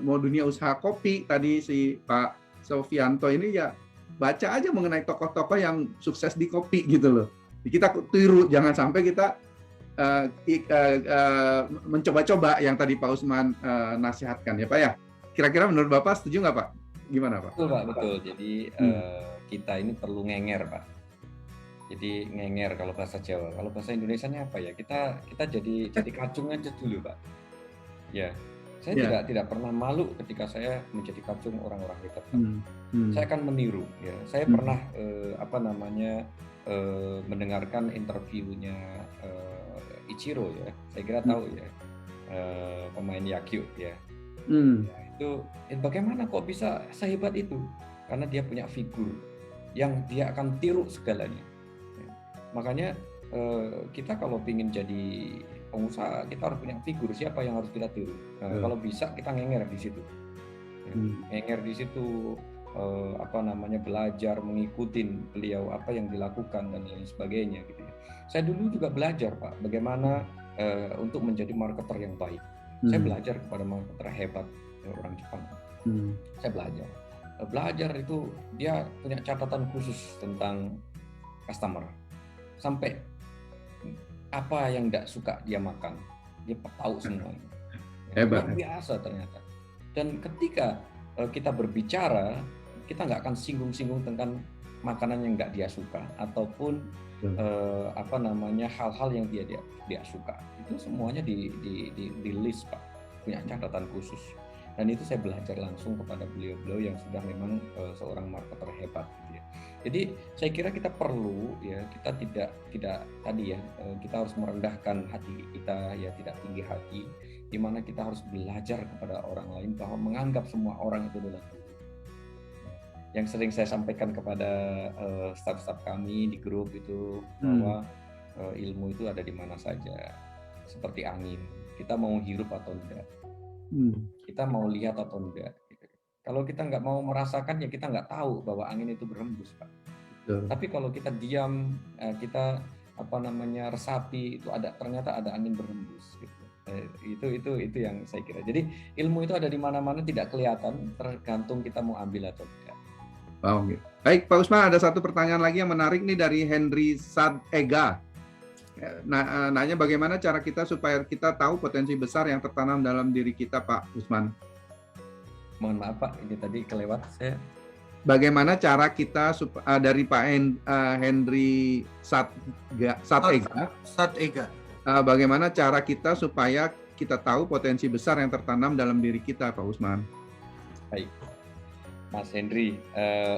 mau dunia usaha kopi tadi si Pak Sofianto ini ya baca aja mengenai tokoh-tokoh yang sukses di kopi gitu loh. Kita tiru, jangan sampai kita mencoba-coba yang tadi Pak Usman nasihatkan ya Pak ya. Kira-kira menurut Bapak setuju nggak Pak? Gimana Pak? Betul Pak, betul. Jadi kita ini perlu ngenger Pak. Jadi ngenger kalau bahasa Jawa. Kalau bahasa Indonesianya apa ya? Kita jadi kacung aja dulu Pak. Ya, saya tidak pernah malu ketika saya menjadi kacung orang-orang hebat. Saya akan meniru. Ya, saya pernah mendengarkan interviewnya Ichiro ya. Saya kira tahu ya, pemain Yakyu ya. Ya itu bagaimana kok bisa sehebat itu? Karena dia punya figur yang dia akan tiru segalanya. Ya. Makanya kita kalau ingin jadi pengusaha, kita harus punya figur siapa yang harus kita tiru. Kalau bisa kita ngenger di situ, ngenger di situ, belajar mengikuti beliau apa yang dilakukan dan lain sebagainya gitu ya. Saya dulu juga belajar Pak, bagaimana untuk menjadi marketer yang baik. Saya belajar kepada marketer hebat orang Jepang. Saya belajar itu dia punya catatan khusus tentang customer. Sampai apa yang tidak suka dia makan, dia tahu semuanya. Hebat. Luar biasa ternyata. Dan ketika kita berbicara, kita nggak akan singgung-singgung tentang makanan yang nggak dia suka ataupun hal-hal yang dia suka. Itu semuanya di list Pak, punya catatan khusus. Dan itu saya belajar langsung kepada beliau-beliau yang sudah memang seorang marketer hebat gitu ya. Jadi saya kira kita perlu ya, kita tidak tadi ya, kita harus merendahkan hati kita ya, tidak tinggi hati, di mana kita harus belajar kepada orang lain bahwa menganggap semua orang itu adalah guru. Yang sering saya sampaikan kepada staf-staf kami di grup itu bahwa ilmu itu ada di mana saja, seperti angin, kita mau hirup atau enggak, kita mau lihat atau enggak. Kalau kita nggak mau merasakan ya kita nggak tahu bahwa angin itu berhembus Pak. Tapi kalau kita diam, kita resapi, itu ternyata ada angin berhembus gitu. Itu yang saya kira. Jadi ilmu itu ada di mana-mana, tidak kelihatan, tergantung kita mau ambil atau tidak. Oh, gitu. Baik Pak Usman, ada satu pertanyaan lagi yang menarik nih dari Henry Sadega. Nanya bagaimana cara kita supaya kita tahu potensi besar yang tertanam dalam diri kita Pak Usman. Mohon maaf Pak, ini tadi kelewat saya. Bagaimana cara kita dari Pak Henry Sadega, bagaimana cara kita supaya kita tahu potensi besar yang tertanam dalam diri kita, Pak Usman? Baik, Mas Henry,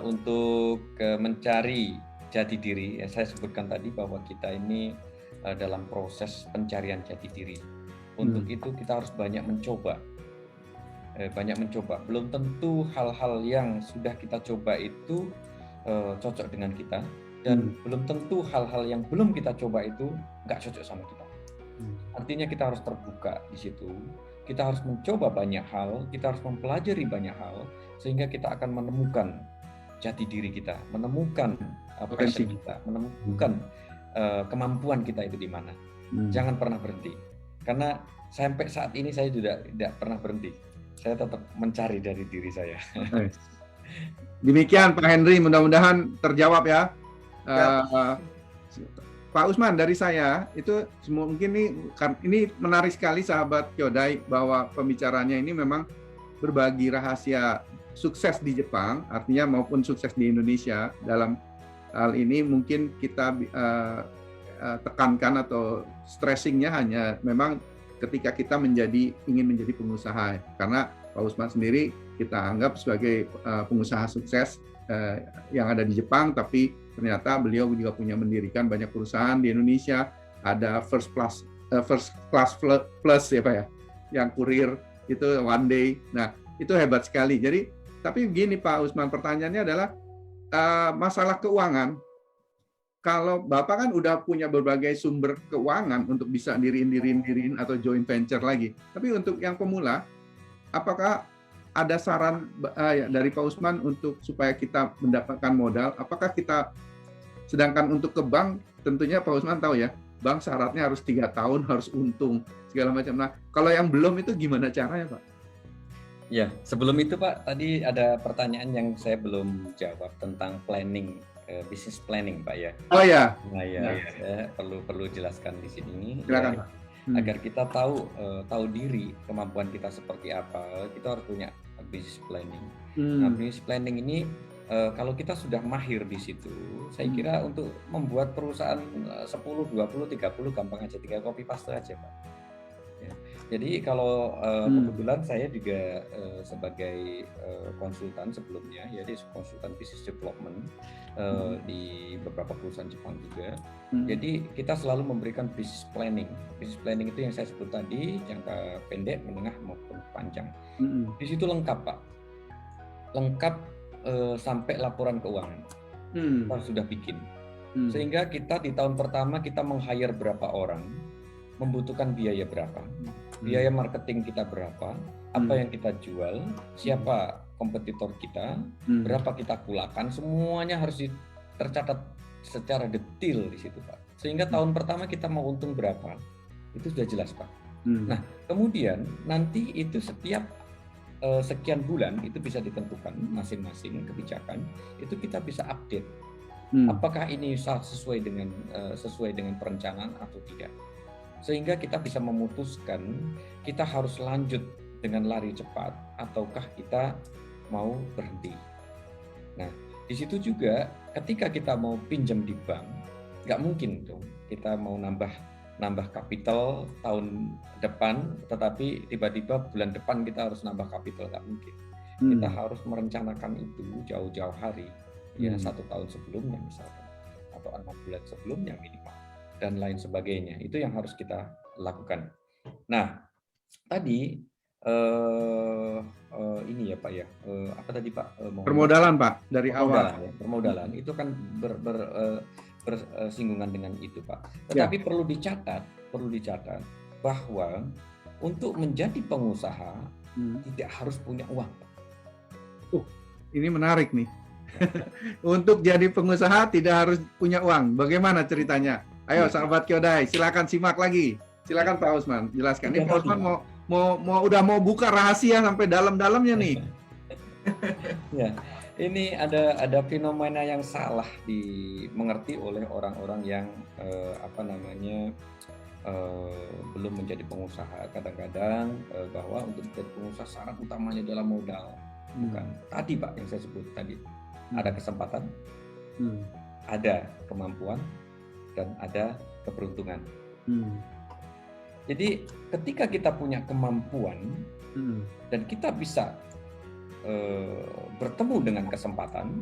untuk mencari jati diri, ya saya sebutkan tadi bahwa kita ini dalam proses pencarian jati diri. Untuk itu kita harus banyak mencoba. Belum tentu hal-hal yang sudah kita coba itu cocok dengan kita, dan belum tentu hal-hal yang belum kita coba itu nggak cocok sama kita. Artinya kita harus terbuka di situ, kita harus mencoba banyak hal, kita harus mempelajari banyak hal, sehingga kita akan menemukan jati diri kita, menemukan passion kita, menemukan kemampuan kita itu di mana. Jangan pernah berhenti, karena sampai saat ini saya juga tidak pernah berhenti. Saya tetap mencari dari diri saya. Demikian Pak Henry, mudah-mudahan terjawab ya. Pak Usman, dari saya itu mungkin ini menarik sekali sahabat Kyodai, bahwa pembicaranya ini memang berbagi rahasia sukses di Jepang, artinya maupun sukses di Indonesia. Dalam hal ini mungkin kita tekankan atau stressingnya hanya memang ketika kita ingin menjadi pengusaha, karena Pak Usman sendiri kita anggap sebagai pengusaha sukses yang ada di Jepang, tapi ternyata beliau juga punya mendirikan banyak perusahaan di Indonesia, ada first class plus ya Pak ya, yang kurir itu one day. Nah, itu hebat sekali. Jadi, tapi begini Pak Usman, pertanyaannya adalah masalah keuangan. Kalau Bapak kan udah punya berbagai sumber keuangan untuk bisa diriin atau joint venture lagi. Tapi untuk yang pemula, apakah ada saran dari Pak Usman untuk supaya kita mendapatkan modal? Apakah kita, sedangkan untuk ke bank, tentunya Pak Usman tahu ya, bank syaratnya harus 3 tahun, harus untung, segala macam. Nah, kalau yang belum itu gimana caranya Pak? Ya, sebelum itu Pak, tadi ada pertanyaan yang saya belum jawab tentang planning, business planning Pak ya. Oh ya. Nah ya, saya perlu jelaskan di sini. Silakan Pak. Agar kita tahu diri, kemampuan kita seperti apa, kita harus punya business planning. Nah, business planning ini kalau kita sudah mahir di situ, saya kira untuk membuat perusahaan 10, 20, 30 gampang aja, tinggal copy paste aja Pak. Ya. Jadi kalau kebetulan saya juga sebagai konsultan sebelumnya, jadi konsultan business development di beberapa perusahaan Jepang juga. Jadi kita selalu memberikan business planning. Business planning itu yang saya sebut tadi, jangka pendek, menengah maupun panjang. Di situ lengkap Pak, lengkap sampai laporan keuangan. Kita sudah bikin. Sehingga kita di tahun pertama kita meng-hire berapa orang, membutuhkan biaya berapa, biaya marketing kita berapa, apa yang kita jual, siapa kompetitor kita, berapa kita kulakan, semuanya harus tercatat secara detail di situ Pak. Sehingga tahun pertama kita mau untung berapa, itu sudah jelas Pak. Nah, kemudian nanti itu setiap sekian bulan itu bisa ditentukan masing-masing kebijakan, itu kita bisa update. Apakah ini sesuai dengan perencanaan atau tidak. Sehingga kita bisa memutuskan kita harus lanjut dengan lari cepat ataukah kita mau berhenti. Nah, di situ juga ketika kita mau pinjam di bank, nggak mungkin dong kita mau nambah kapital tahun depan, tetapi tiba-tiba bulan depan kita harus nambah kapital, nggak mungkin. Kita harus merencanakan itu jauh-jauh hari, ya 1 tahun sebelumnya misalkan, atau 6 bulan sebelumnya minimal. Dan lain sebagainya, itu yang harus kita lakukan. Nah, tadi ini ya Pak ya, apa tadi Pak? Permodalan Pak dari awal. Ya, permodalan itu kan bersinggungan dengan itu Pak. Tetapi perlu dicatat bahwa untuk menjadi pengusaha tidak harus punya uang. Ini menarik nih. Untuk jadi pengusaha tidak harus punya uang. Bagaimana ceritanya? Ayo sahabat Kyodai, silakan simak lagi. Silakan Pak Usman, jelaskan. Ini Pak Usman mau buka rahasia sampai dalam-dalamnya nih. Ya, ini ada fenomena yang salah dimengerti oleh orang-orang yang belum menjadi pengusaha. Kadang-kadang bahwa untuk menjadi pengusaha syarat utamanya adalah modal. Bukan. Tadi Pak yang saya sebut tadi, ada kesempatan, ada kemampuan, dan ada keberuntungan. Jadi ketika kita punya kemampuan dan kita bisa bertemu dengan kesempatan,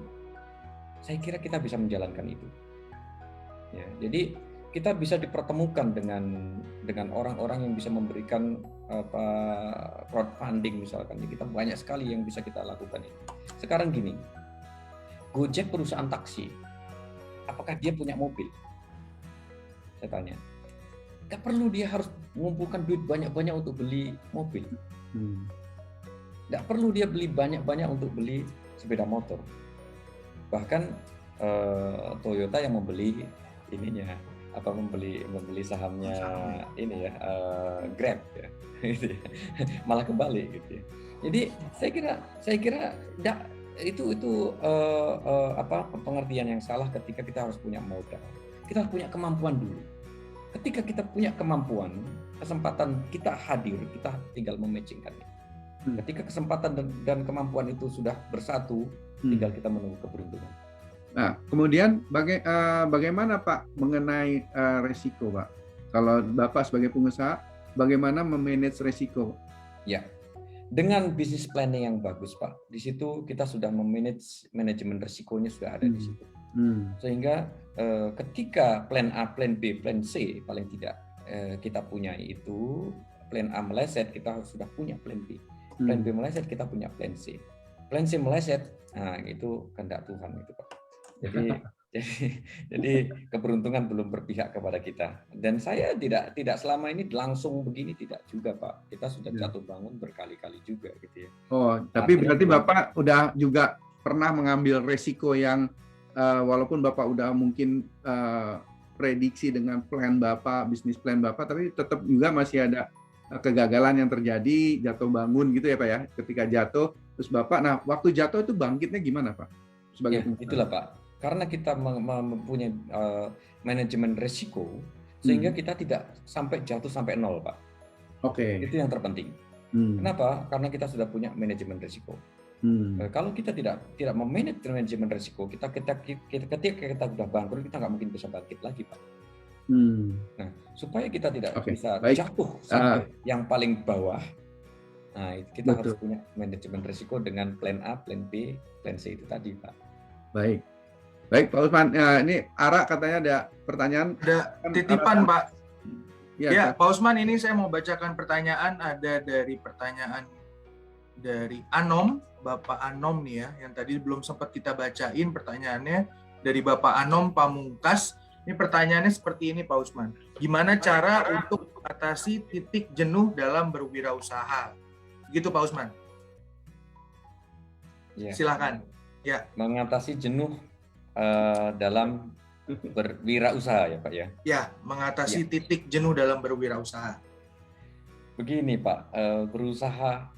saya kira kita bisa menjalankan itu. Ya, jadi kita bisa dipertemukan dengan orang-orang yang bisa memberikan crowdfunding misalkan. Kita banyak sekali yang bisa kita lakukan ini. Sekarang gini, Gojek perusahaan taksi, apakah dia punya mobil? Saya tanya. Gak perlu dia harus mengumpulkan duit banyak-banyak untuk beli mobil. Gak perlu dia beli banyak-banyak untuk beli sepeda motor. Bahkan Toyota yang membeli ininya, membeli sahamnya ini ya, Grab ya. Malah kebalik gitu ya. Jadi saya kira itu pengertian yang salah ketika kita harus punya modal. Kita harus punya kemampuan dulu. Ketika kita punya kemampuan, kesempatan kita hadir, kita tinggal mematchingkannya. Ketika kesempatan dan kemampuan itu sudah bersatu, tinggal kita menunggu keberuntungan. Nah, kemudian bagaimana Pak mengenai resiko Pak? Kalau Bapak sebagai pengusaha, bagaimana memanage resiko? Ya, dengan business planning yang bagus Pak, di situ kita sudah memanage manajemen resikonya sudah ada di situ. Sehingga ketika plan A, plan B, plan C paling tidak kita punya itu, plan A meleset kita sudah punya plan B, plan B meleset kita punya plan C, plan C meleset, nah itu kehendak Tuhan itu Pak. Jadi jadi keberuntungan belum berpihak kepada kita. Dan saya tidak selama ini langsung begini, tidak juga Pak. Kita sudah jatuh bangun berkali-kali juga gitu ya. Oh, tapi Artinya berarti Bapak udah juga pernah mengambil resiko yang walaupun Bapak udah mungkin prediksi dengan plan Bapak, bisnis plan Bapak, tapi tetap juga masih ada kegagalan yang terjadi, jatuh bangun gitu ya Pak ya. Ketika jatuh, terus Bapak, nah waktu jatuh itu bangkitnya gimana Pak? Sebagai ya, itulah Pak. Karena kita mempunyai manajemen risiko, sehingga kita tidak sampai jatuh sampai nol, Pak. Oke. Itu yang terpenting. Kenapa? Karena kita sudah punya manajemen risiko. Kalau kita tidak memanage manajemen risiko, ketika kita sudah bangkrut, kita nggak mungkin bisa bangkit lagi, Pak. Nah, supaya kita tidak bisa jatuh sampai yang paling bawah, nah kita harus punya manajemen risiko dengan plan A, plan B, plan C itu tadi, Pak. Baik Pak Usman, ini Ara katanya ada pertanyaan. Ada titipan Pak. Ya Pak Usman, ini saya mau bacakan pertanyaan. Ada dari pertanyaan dari Anom, Bapak Anom nih ya, yang tadi belum sempat kita bacain pertanyaannya dari Bapak Anom Pamungkas. Ini pertanyaannya seperti ini Pak Usman. Gimana cara untuk atasi titik jenuh dalam berwirausaha? Gitu Pak Usman. Ya. Silakan. Ya. Mengatasi jenuh dalam berwirausaha ya Pak ya? Ya, mengatasi titik jenuh dalam berwirausaha. Begini Pak, pengusaha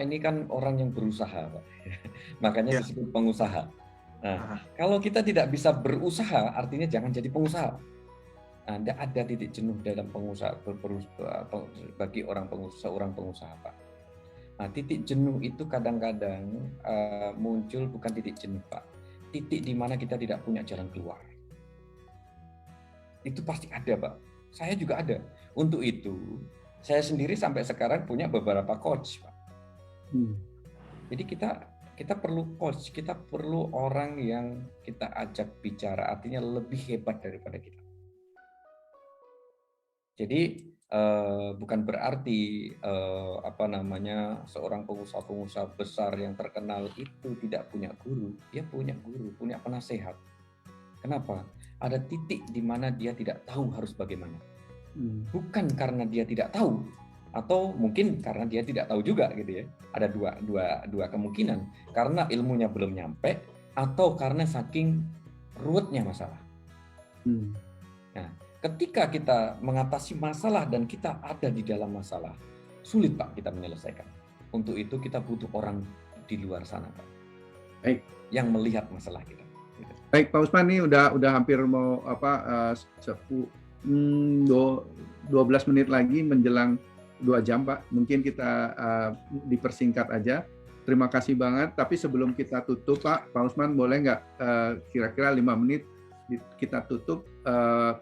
ini kan orang yang berusaha Pak. Makanya disebut pengusaha. Nah, kalau kita tidak bisa berusaha, artinya jangan jadi pengusaha. Anda ada titik jenuh dalam pengusaha bagi seorang pengusaha Pak. Nah, titik jenuh itu kadang-kadang muncul bukan titik jenuh Pak. Titik di mana kita tidak punya jalan keluar. Itu pasti ada, Pak. Saya juga ada. Untuk itu, saya sendiri sampai sekarang punya beberapa coach, Pak. Jadi kita perlu coach, kita perlu orang yang kita ajak bicara, artinya lebih hebat daripada kita. Jadi bukan berarti seorang pengusaha besar yang terkenal itu tidak punya guru. Dia punya guru, punya penasehat. Kenapa? Ada titik di mana dia tidak tahu harus bagaimana. Bukan karena dia tidak tahu, atau mungkin karena dia tidak tahu juga gitu ya. Ada dua kemungkinan. Karena ilmunya belum nyampe, atau karena saking ruwetnya masalah. Nah, ketika kita mengatasi masalah dan kita ada di dalam masalah, sulit Pak kita menyelesaikan. Untuk itu kita butuh orang di luar sana Pak. Baik. Yang melihat masalah kita. Baik Pak Usman, ini udah hampir mau 12 menit lagi menjelang 2 jam Pak. Mungkin kita dipersingkat aja. Terima kasih banget. Tapi sebelum kita tutup Pak Usman boleh nggak kira-kira 5 menit kita tutup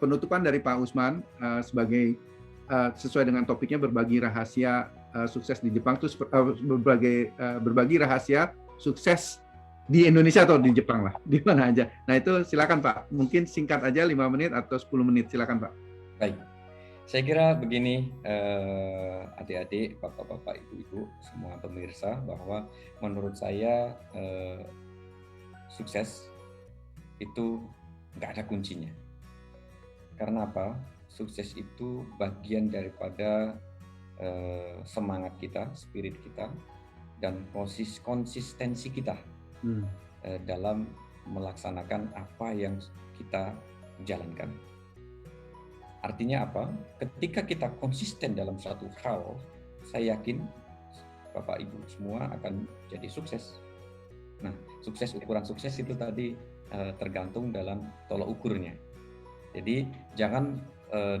penutupan dari Pak Usman sebagai sesuai dengan topiknya berbagi rahasia sukses di Jepang itu berbagi rahasia sukses di Indonesia atau di Jepang lah, di mana aja. Nah itu silakan Pak, mungkin singkat aja 5 menit atau 10 menit, silakan Pak. Baik, saya kira begini adik-adik, bapak-bapak, ibu-ibu, semua pemirsa, bahwa menurut saya sukses itu nggak ada kuncinya. Karena apa? Sukses itu bagian daripada semangat kita, spirit kita, dan konsistensi kita dalam melaksanakan apa yang kita jalankan. Artinya apa? Ketika kita konsisten dalam suatu hal, saya yakin Bapak Ibu semua akan jadi sukses. Nah, ukuran sukses itu tadi tergantung dalam tolok ukurnya. Jadi jangan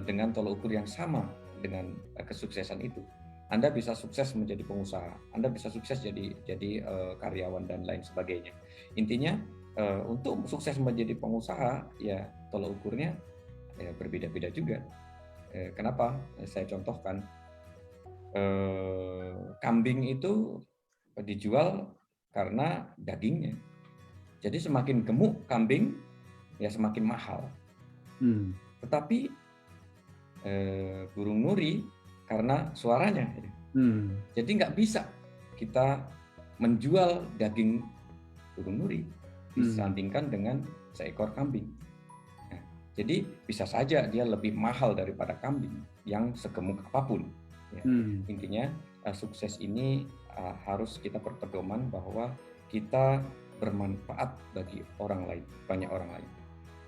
dengan tolok ukur yang sama dengan kesuksesan itu. Anda bisa sukses menjadi pengusaha, Anda bisa sukses jadi karyawan dan lain sebagainya. Intinya untuk sukses menjadi pengusaha ya tolok ukurnya ya berbeda-beda juga. Kenapa? Saya contohkan kambing itu dijual karena dagingnya. Jadi semakin gemuk kambing, ya semakin mahal. Hmm. Tetapi burung nuri karena suaranya, jadi nggak bisa kita menjual daging burung nuri disandingkan dengan seekor kambing. Nah, jadi bisa saja dia lebih mahal daripada kambing yang segemuk apapun. Ya. Intinya sukses ini harus kita berpedoman bahwa kita bermanfaat bagi orang lain, banyak orang lain.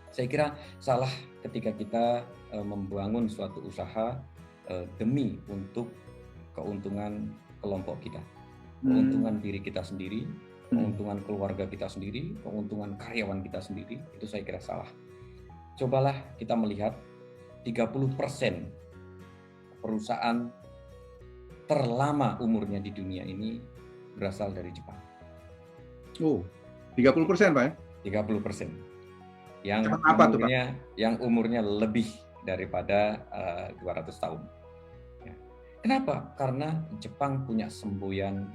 Saya kira salah ketika kita membangun suatu usaha demi untuk keuntungan kelompok kita, keuntungan diri kita sendiri, keuntungan keluarga kita sendiri, keuntungan karyawan kita sendiri, itu saya kira salah. Cobalah kita melihat 30% perusahaan terlama umurnya di dunia ini berasal dari Jepang. Oh, 30% Pak ya? 30%. Yang apa tuh, Pak? Yang umurnya lebih daripada 200 tahun. Ya. Kenapa? Karena Jepang punya semboyan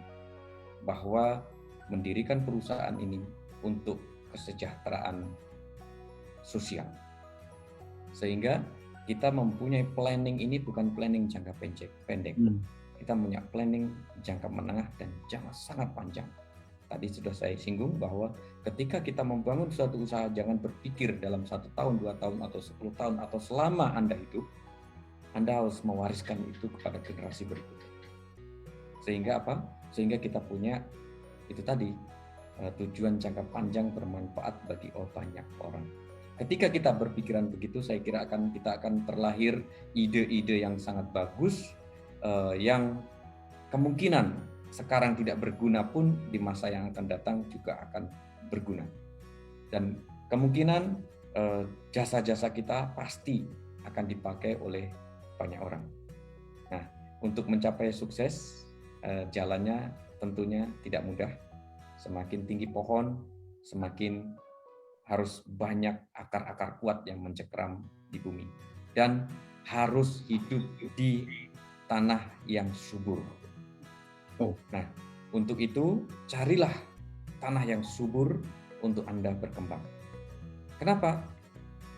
bahwa mendirikan perusahaan ini untuk kesejahteraan sosial. Sehingga kita mempunyai planning ini bukan planning jangka pendek. Kita punya planning jangka menengah dan jangka sangat panjang. Tadi sudah saya singgung bahwa ketika kita membangun suatu usaha, jangan berpikir dalam 1 tahun, 2 tahun, atau 10 tahun, atau selama Anda hidup, Anda harus mewariskan itu kepada generasi berikutnya. Sehingga apa? Sehingga kita punya itu tadi, tujuan jangka panjang bermanfaat bagi banyak orang. Ketika kita berpikiran begitu, saya kira kita akan terlahir ide-ide yang sangat bagus, yang kemungkinan sekarang tidak berguna pun di masa yang akan datang juga akan berguna. Dan kemungkinan jasa-jasa kita pasti akan dipakai oleh banyak orang. Nah, untuk mencapai sukses, jalannya tentunya tidak mudah. Semakin tinggi pohon, semakin harus banyak akar-akar kuat yang mencekram di bumi. Dan harus hidup di tanah yang subur. Nah, untuk itu carilah tanah yang subur untuk Anda berkembang. Kenapa?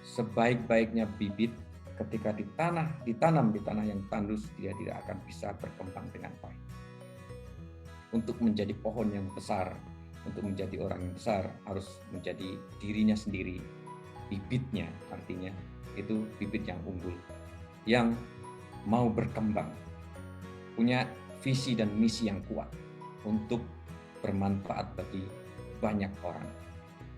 Sebaik-baiknya bibit ketika ditanam di tanah yang tandus, dia tidak akan bisa berkembang dengan baik. Untuk menjadi pohon yang besar, untuk menjadi orang yang besar, harus menjadi dirinya sendiri. Bibitnya artinya itu bibit yang unggul, yang mau berkembang, punya visi dan misi yang kuat untuk bermanfaat bagi banyak orang,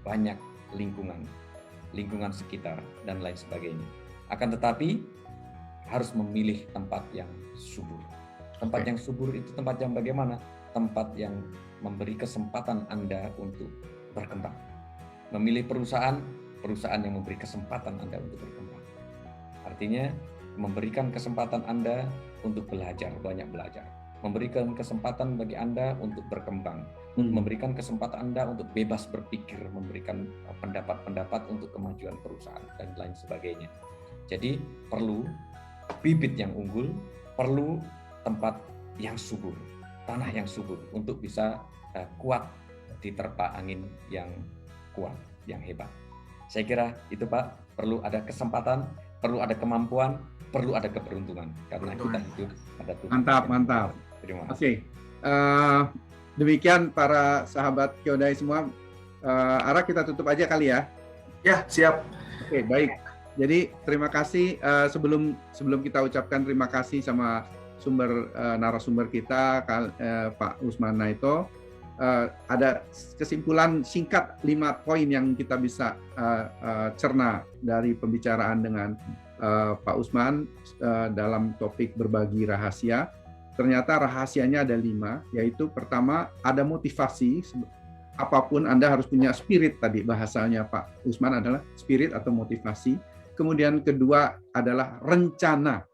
banyak lingkungan sekitar, dan lain sebagainya. Akan tetapi harus memilih tempat yang subur. Tempat yang subur itu tempat yang bagaimana? Tempat yang memberi kesempatan Anda untuk berkembang. Memilih perusahaan yang memberi kesempatan Anda untuk berkembang. Artinya memberikan kesempatan Anda untuk belajar, banyak belajar. Memberikan kesempatan bagi Anda untuk berkembang, memberikan kesempatan Anda untuk bebas berpikir, memberikan pendapat-pendapat untuk kemajuan perusahaan, dan lain sebagainya. Jadi perlu bibit yang unggul, perlu tempat yang subur, tanah yang subur untuk bisa kuat diterpa angin yang kuat, yang hebat. Saya kira itu Pak, perlu ada kesempatan, perlu ada kemampuan, perlu ada keberuntungan, karena kita hidup pada Tuhan. Mantap. Terima kasih. Oke. Demikian para sahabat Kyodai semua. Ara, kita tutup aja kali ya. Ya, siap. Oke, baik. Jadi terima kasih. Sebelum kita ucapkan terima kasih sama narasumber kita, Pak Usman Naito, ada kesimpulan singkat 5 poin yang kita bisa cerna dari pembicaraan dengan Pak Usman dalam topik berbagi rahasia. Ternyata rahasianya ada 5, yaitu pertama ada motivasi. Apapun Anda harus punya spirit, tadi bahasanya Pak Usman adalah spirit atau motivasi. Kemudian kedua adalah rencana,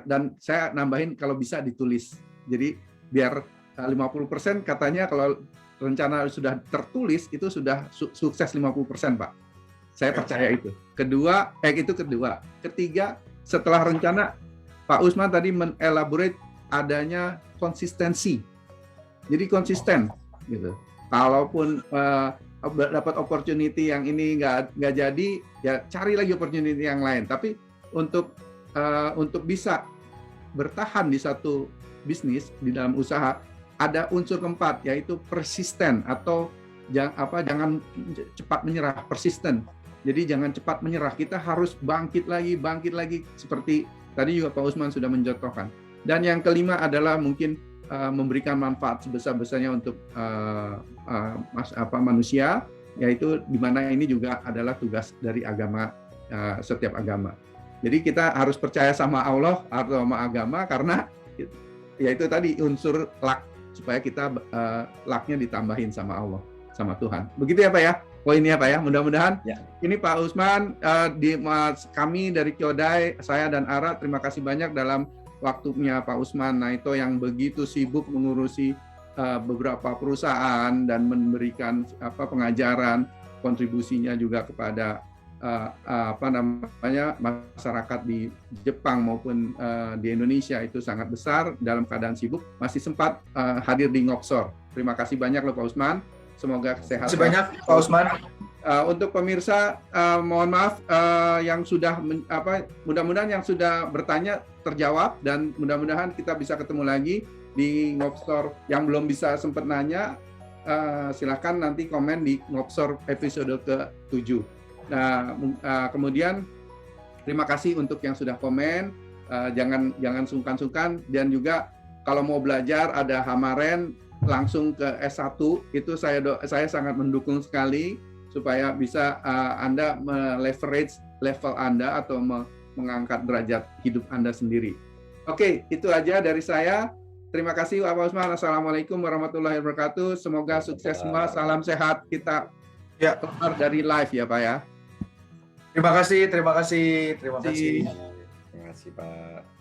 dan saya nambahin kalau bisa ditulis. Jadi biar 50% katanya kalau rencana sudah tertulis itu sudah sukses 50%, Pak. Saya percaya itu. Itu kedua. Ketiga, setelah rencana, Pak Usman tadi men-elaborate adanya konsistensi. Jadi konsisten gitu. Kalaupun dapat opportunity yang ini nggak jadi, ya cari lagi opportunity yang lain. Tapi untuk bisa bertahan di satu bisnis, di dalam usaha, ada unsur keempat, yaitu persisten, atau jangan cepat menyerah, persisten. Jadi jangan cepat menyerah, kita harus bangkit lagi, seperti tadi juga Pak Usman sudah mencontohkan. Dan yang kelima adalah mungkin memberikan manfaat sebesar-besarnya untuk manusia, yaitu di mana ini juga adalah tugas dari agama, setiap agama. Jadi kita harus percaya sama Allah atau sama agama, karena yaitu tadi unsur luck, supaya kita luck-nya ditambahin sama Allah, sama Tuhan. Begitu ya Pak ya, poinnya Pak ya. Mudah-mudahan ini Pak Usman, kami dari Kyodai, saya dan Ara, terima kasih banyak dalam waktunya Pak Usman Naito yang begitu sibuk mengurusi beberapa perusahaan dan memberikan pengajaran, kontribusinya juga kepada masyarakat di Jepang maupun di Indonesia itu sangat besar. Dalam keadaan sibuk masih sempat hadir di Ngoksor. Terima kasih banyak loh Pak Usman. Semoga sehat. Terima kasih banyak Pak Usman. Untuk pemirsa, mohon maaf yang sudah mudah-mudahan yang sudah bertanya terjawab, dan mudah-mudahan kita bisa ketemu lagi di Ngoksor. Yang belum bisa sempat nanya, silakan nanti komen di Ngoksor episode ke-7. Nah, kemudian terima kasih untuk yang sudah komen. Jangan sungkan-sungkan, dan juga kalau mau belajar ada Hamaren langsung ke S1, itu saya sangat mendukung sekali, supaya bisa Anda leverage level Anda atau mengangkat derajat hidup Anda sendiri. Oke, itu aja dari saya. Terima kasih Pak Usman. Assalamualaikum warahmatullahi wabarakatuh. Semoga sukses semua. Salam sehat. Kita keluar dari live ya Pak ya. Terima kasih. Terima kasih Pak.